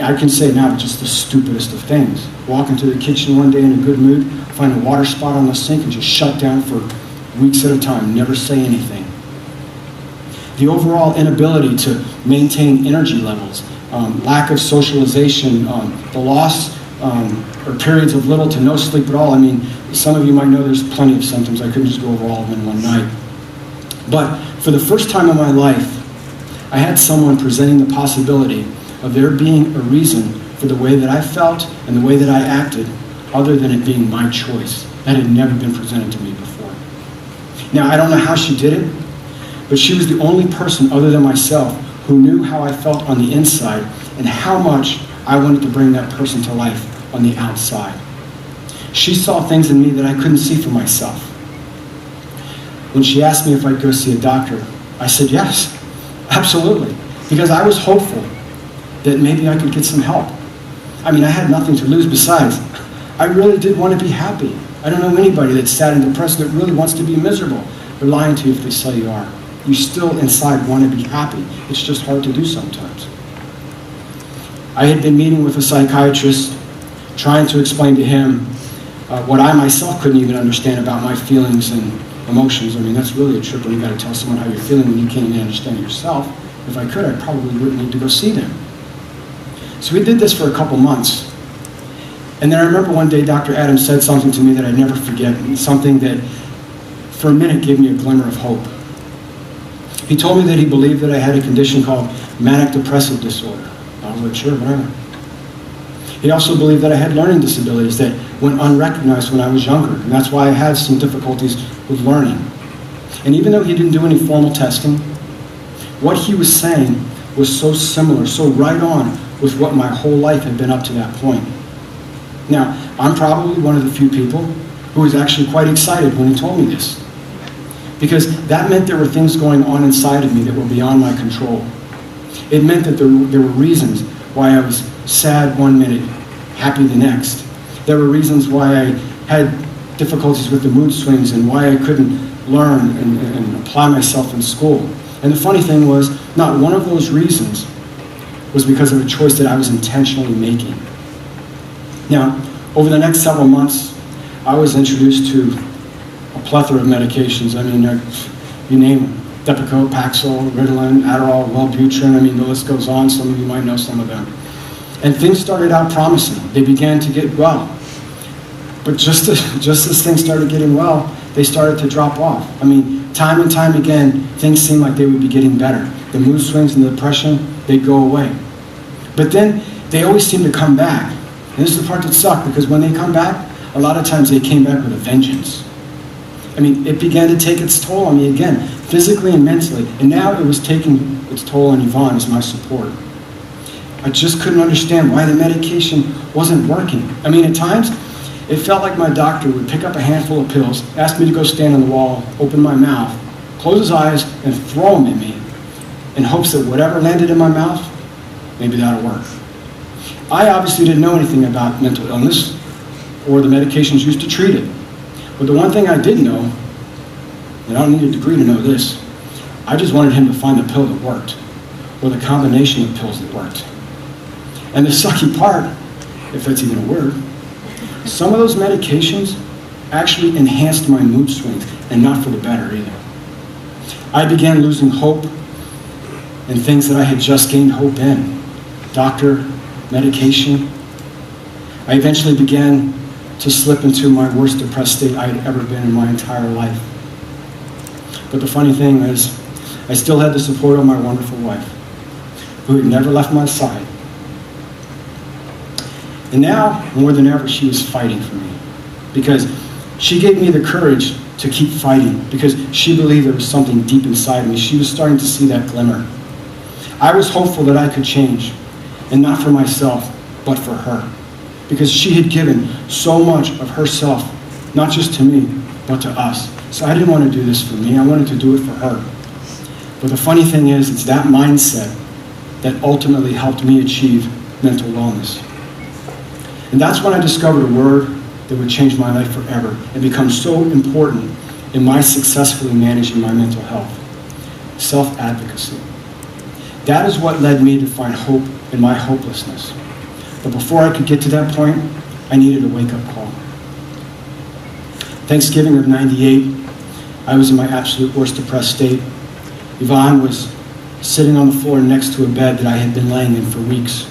I can say now, just the stupidest of things. Walk into the kitchen one day in a good mood, find a water spot on the sink, and just shut down for weeks at a time, never say anything. The overall inability to maintain energy levels, lack of socialization, the loss or periods of little to no sleep at all. I mean, some of you might know there's plenty of symptoms. I couldn't just go over all of them in one night. But for the first time in my life, I had someone presenting the possibility of there being a reason for the way that I felt and the way that I acted, other than it being my choice. That had never been presented to me before. Now, I don't know how she did it, but she was the only person other than myself who knew how I felt on the inside and how much I wanted to bring that person to life on the outside. She saw things in me that I couldn't see for myself. When she asked me if I'd go see a doctor, I said yes, absolutely, because I was hopeful that maybe I could get some help. I mean, I had nothing to lose. Besides, I really did want to be happy. I don't know anybody that's sad and depressed that really wants to be miserable. They're lying to you if they say you are. You still inside want to be happy. It's just hard to do sometimes. I had been meeting with a psychiatrist, trying to explain to him what I myself couldn't even understand about my feelings and emotions. I mean, that's really a trip when you got to tell someone how you're feeling when you can't even understand it yourself. If I could, I probably wouldn't need to go see them. So we did this for a couple months. And then I remember one day Dr. Adams said something to me that I'd never forget, something that for a minute gave me a glimmer of hope. He told me that he believed that I had a condition called manic depressive disorder. I was like, sure, whatever. He also believed that I had learning disabilities that went unrecognized when I was younger, and that's why I had some difficulties with learning. And even though he didn't do any formal testing, what he was saying was so similar, so right on with what my whole life had been up to that point. Now, I'm probably one of the few people who was actually quite excited when he told me this, because that meant there were things going on inside of me that were beyond my control. It meant that there were reasons why I was sad one minute, happy the next. There were reasons why I had difficulties with the mood swings and why I couldn't learn and apply myself in school. And the funny thing was, not one of those reasons was because of a choice that I was intentionally making. Now, over the next several months, I was introduced to a plethora of medications. I mean, you name them. Depakote, Paxil, Ritalin, Adderall, Wellbutrin. I mean, the list goes on. Some of you might know some of them. And things started out promising. They began to get well. But just as things started getting well, they started to drop off. I mean, time and time again, things seemed like they would be getting better. The mood swings and the depression, they'd go away. But then they always seemed to come back. And this is the part that sucked, because when they come back, a lot of times they came back with a vengeance. I mean, it began to take its toll on me again, physically and mentally. And now it was taking its toll on Yvonne as my support. I just couldn't understand why the medication wasn't working. I mean, at times, it felt like my doctor would pick up a handful of pills, ask me to go stand on the wall, open my mouth, close his eyes, and throw them at me in hopes that whatever landed in my mouth, maybe that'll work. I obviously didn't know anything about mental illness or the medications used to treat it. But the one thing I did know, and I don't need a degree to know this, I just wanted him to find the pill that worked, or the combination of pills that worked. And the sucky part, if that's even a word, some of those medications actually enhanced my mood swings, and not for the better either. I began losing hope in things that I had just gained hope in. Doctor, medication. I eventually began to slip into my worst depressed state I had ever been in my entire life. But the funny thing is, I still had the support of my wonderful wife, who had never left my side. And now, more than ever, she was fighting for me, because she gave me the courage to keep fighting, because she believed there was something deep inside of me. She was starting to see that glimmer. I was hopeful that I could change, and not for myself, but for her, because she had given so much of herself, not just to me, but to us. So I didn't want to do this for me. I wanted to do it for her. But the funny thing is, it's that mindset that ultimately helped me achieve mental wellness. And that's when I discovered a word that would change my life forever and become so important in my successfully managing my mental health: self-advocacy. That is what led me to find hope in my hopelessness. But before I could get to that point, I needed a wake-up call. Thanksgiving of '98, I was in my absolute worst depressed state. Yvonne was sitting on the floor next to a bed that I had been laying in for weeks,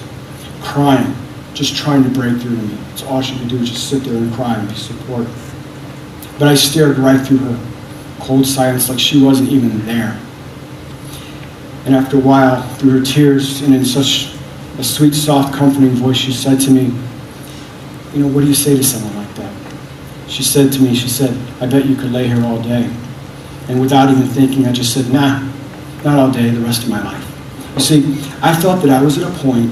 crying, just trying to break through to me. It's all she could do was just sit there and cry and be supportive. But I stared right through her cold silence like she wasn't even there. And after a while, through her tears and in such a sweet, soft, comforting voice, she said to me, "You know, what do you say to someone like that?" She said to me, "I bet you could lay here all day." And without even thinking, I just said, "Nah, not all day, the rest of my life." You see, I felt that I was at a point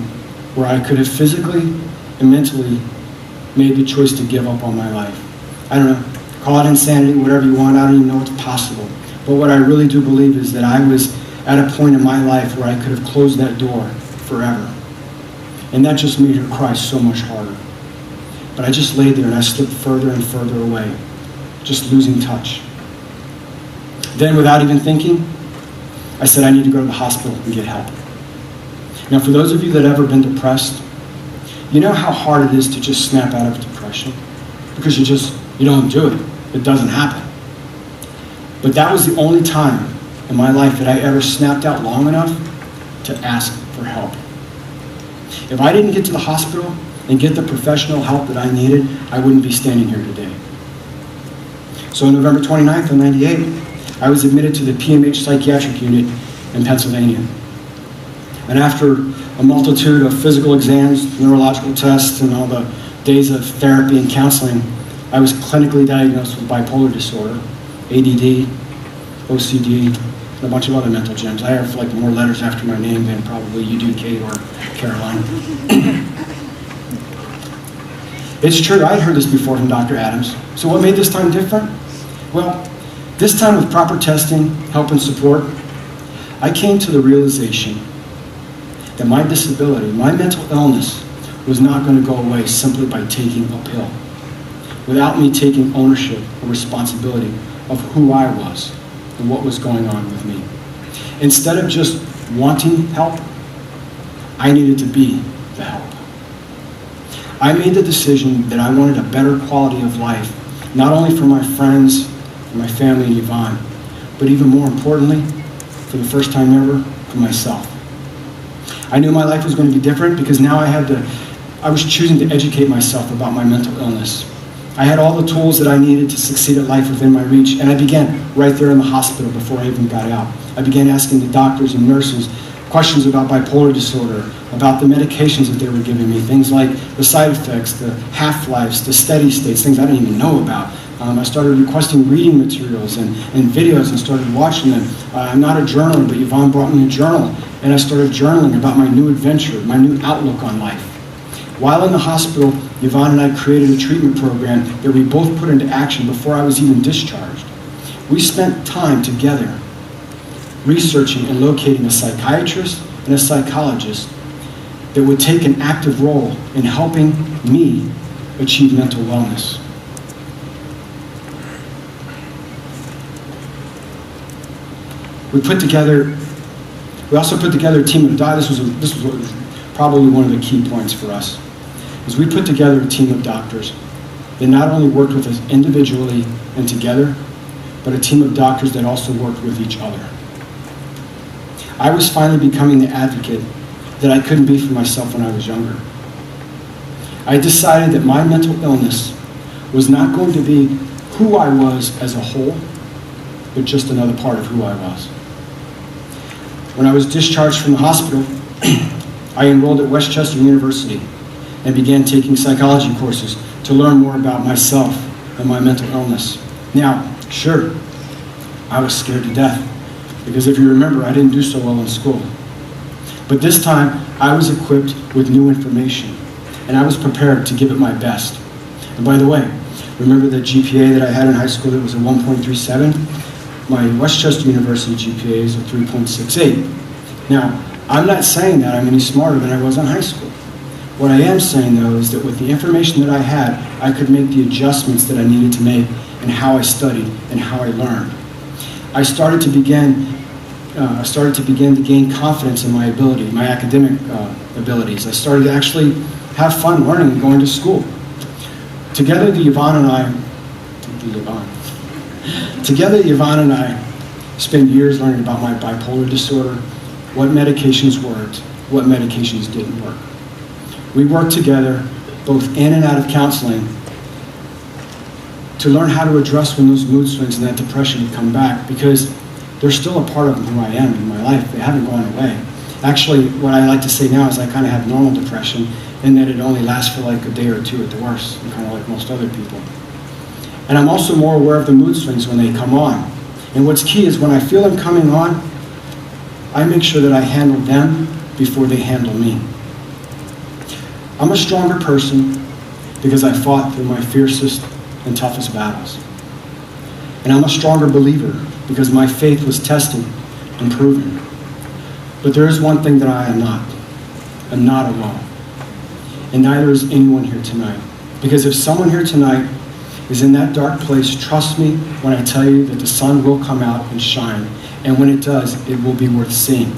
where I could have physically and mentally made the choice to give up on my life. I don't know, call it insanity, whatever you want, I don't even know it's possible. But what I really do believe is that I was at a point in my life where I could have closed that door forever. And that just made her cry so much harder. But I just laid there and I slipped further and further away, just losing touch. Then, without even thinking, I said I need to go to the hospital and get help. Now, for those of you that have ever been depressed, you know how hard it is to just snap out of depression? Because you don't do it. It doesn't happen. But that was the only time in my life that I ever snapped out long enough to ask for help. If I didn't get to the hospital, and get the professional help that I needed, I wouldn't be standing here today. So on November 29th of '98, I was admitted to the PMH psychiatric unit in Pennsylvania. And after a multitude of physical exams, neurological tests, and all the days of therapy and counseling, I was clinically diagnosed with bipolar disorder, ADD, OCD, and a bunch of other mental gems. I have like more letters after my name than probably you do, Kate or Caroline. It's true, I'd heard this before from Dr. Adams. So what made this time different? Well, this time with proper testing, help, and support, I came to the realization that my disability, my mental illness, was not going to go away simply by taking a pill, without me taking ownership or responsibility of who I was and what was going on with me. Instead of just wanting help, I needed to be the help. I made the decision that I wanted a better quality of life, not only for my friends, for my family and Yvonne, but even more importantly, for the first time ever, for myself. I knew my life was going to be different because now I was choosing to educate myself about my mental illness. I had all the tools that I needed to succeed at life within my reach, and I began right there in the hospital before I even got out. I began asking the doctors and nurses questions about bipolar disorder, about the medications that they were giving me, things like the side effects, the half-lives, the steady states, things I didn't even know about. I started requesting reading materials and videos and started watching them. I'm not a journaler, but Yvonne brought me a journal, and I started journaling about my new adventure, my new outlook on life. While in the hospital, Yvonne and I created a treatment program that we both put into action before I was even discharged. We spent time together researching and locating a psychiatrist and a psychologist that would take an active role in helping me achieve mental wellness. We also put together a team of doctors. This was probably one of the key points for us, is we put together a team of doctors that not only worked with us individually and together, but a team of doctors that also worked with each other. I was finally becoming the advocate that I couldn't be for myself when I was younger. I decided that my mental illness was not going to be who I was as a whole, but just another part of who I was. When I was discharged from the hospital, I enrolled at Westchester University and began taking psychology courses to learn more about myself and my mental illness. Now, sure, I was scared to death because if you remember, I didn't do so well in school. But this time, I was equipped with new information and I was prepared to give it my best. And by the way, remember the GPA that I had in high school that was a 1.37? My Westchester University GPA is a 3.68. Now, I'm not saying that I'm any smarter than I was in high school. What I am saying, though, is that with the information that I had, I could make the adjustments that I needed to make in how I studied and how I learned. I started to begin to gain confidence in my ability, my academic abilities. I started to actually have fun learning and going to school. Together, Yvonne and I spent years learning about my bipolar disorder, what medications worked, what medications didn't work. We worked together, both in and out of counseling, to learn how to address when those mood swings and that depression would come back, because they're still a part of who I am in my life. They haven't gone away. Actually, what I like to say now is I kind of have normal depression, in that it only lasts for like a day or two at the worst, kind of like most other people. And I'm also more aware of the mood swings when they come on. And what's key is when I feel them coming on, I make sure that I handle them before they handle me. I'm a stronger person because I fought through my fiercest and toughest battles. And I'm a stronger believer because my faith was tested and proven. But there is one thing that I am not. I'm not alone. And neither is anyone here tonight. Because if someone here tonight is in that dark place, trust me when I tell you that the sun will come out and shine. And when it does, it will be worth seeing.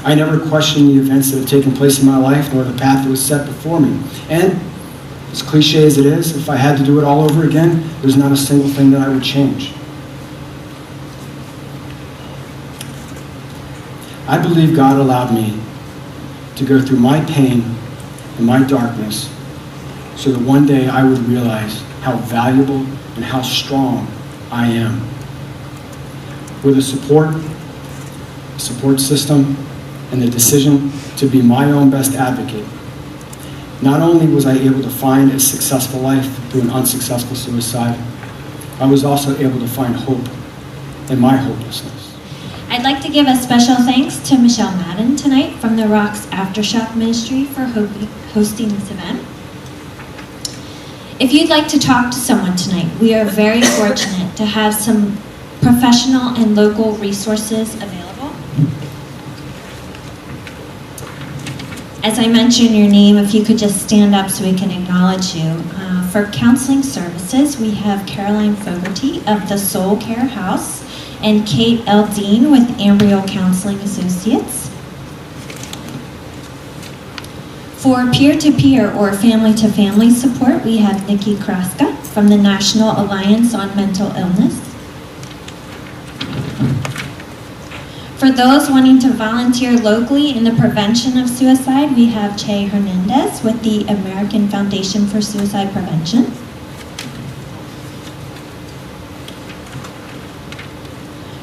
I never questioned the events that have taken place in my life, nor the path that was set before me. And as cliche as it is, if I had to do it all over again, there's not a single thing that I would change. I believe God allowed me to go through my pain and my darkness so that one day I would realize how valuable and how strong I am. With a support system, and the decision to be my own best advocate, not only was I able to find a successful life through an unsuccessful suicide, I was also able to find hope in my hopelessness. I'd like to give a special thanks to Michelle Madden tonight from the Rocks Aftershock Ministry for hosting this event. If you'd like to talk to someone tonight, we are very fortunate to have some professional and local resources available. As I mention your name, if you could just stand up so we can acknowledge you. For counseling services, we have Caroline Fogarty of the Soul Care House and Kate L. Dean with Ambriel Counseling Associates. For peer-to-peer or family-to-family support, we have Nikki Kraska from the National Alliance on Mental Illness. For those wanting to volunteer locally in the prevention of suicide, we have Che Hernandez with the American Foundation for Suicide Prevention.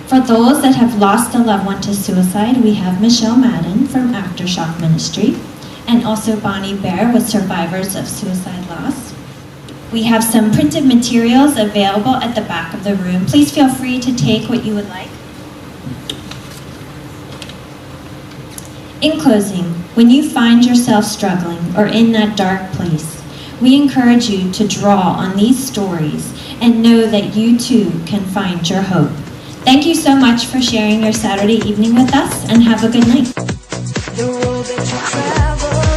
For those that have lost a loved one to suicide, we have Michelle Madden from Aftershock Ministry, and also Bonnie Bear with Survivors of Suicide Loss. We have some printed materials available at the back of the room. Please feel free to take what you would like. In closing, when you find yourself struggling or in that dark place, we encourage you to draw on these stories and know that you too can find your hope. Thank you so much for sharing your Saturday evening with us, and have a good night. The road that you travel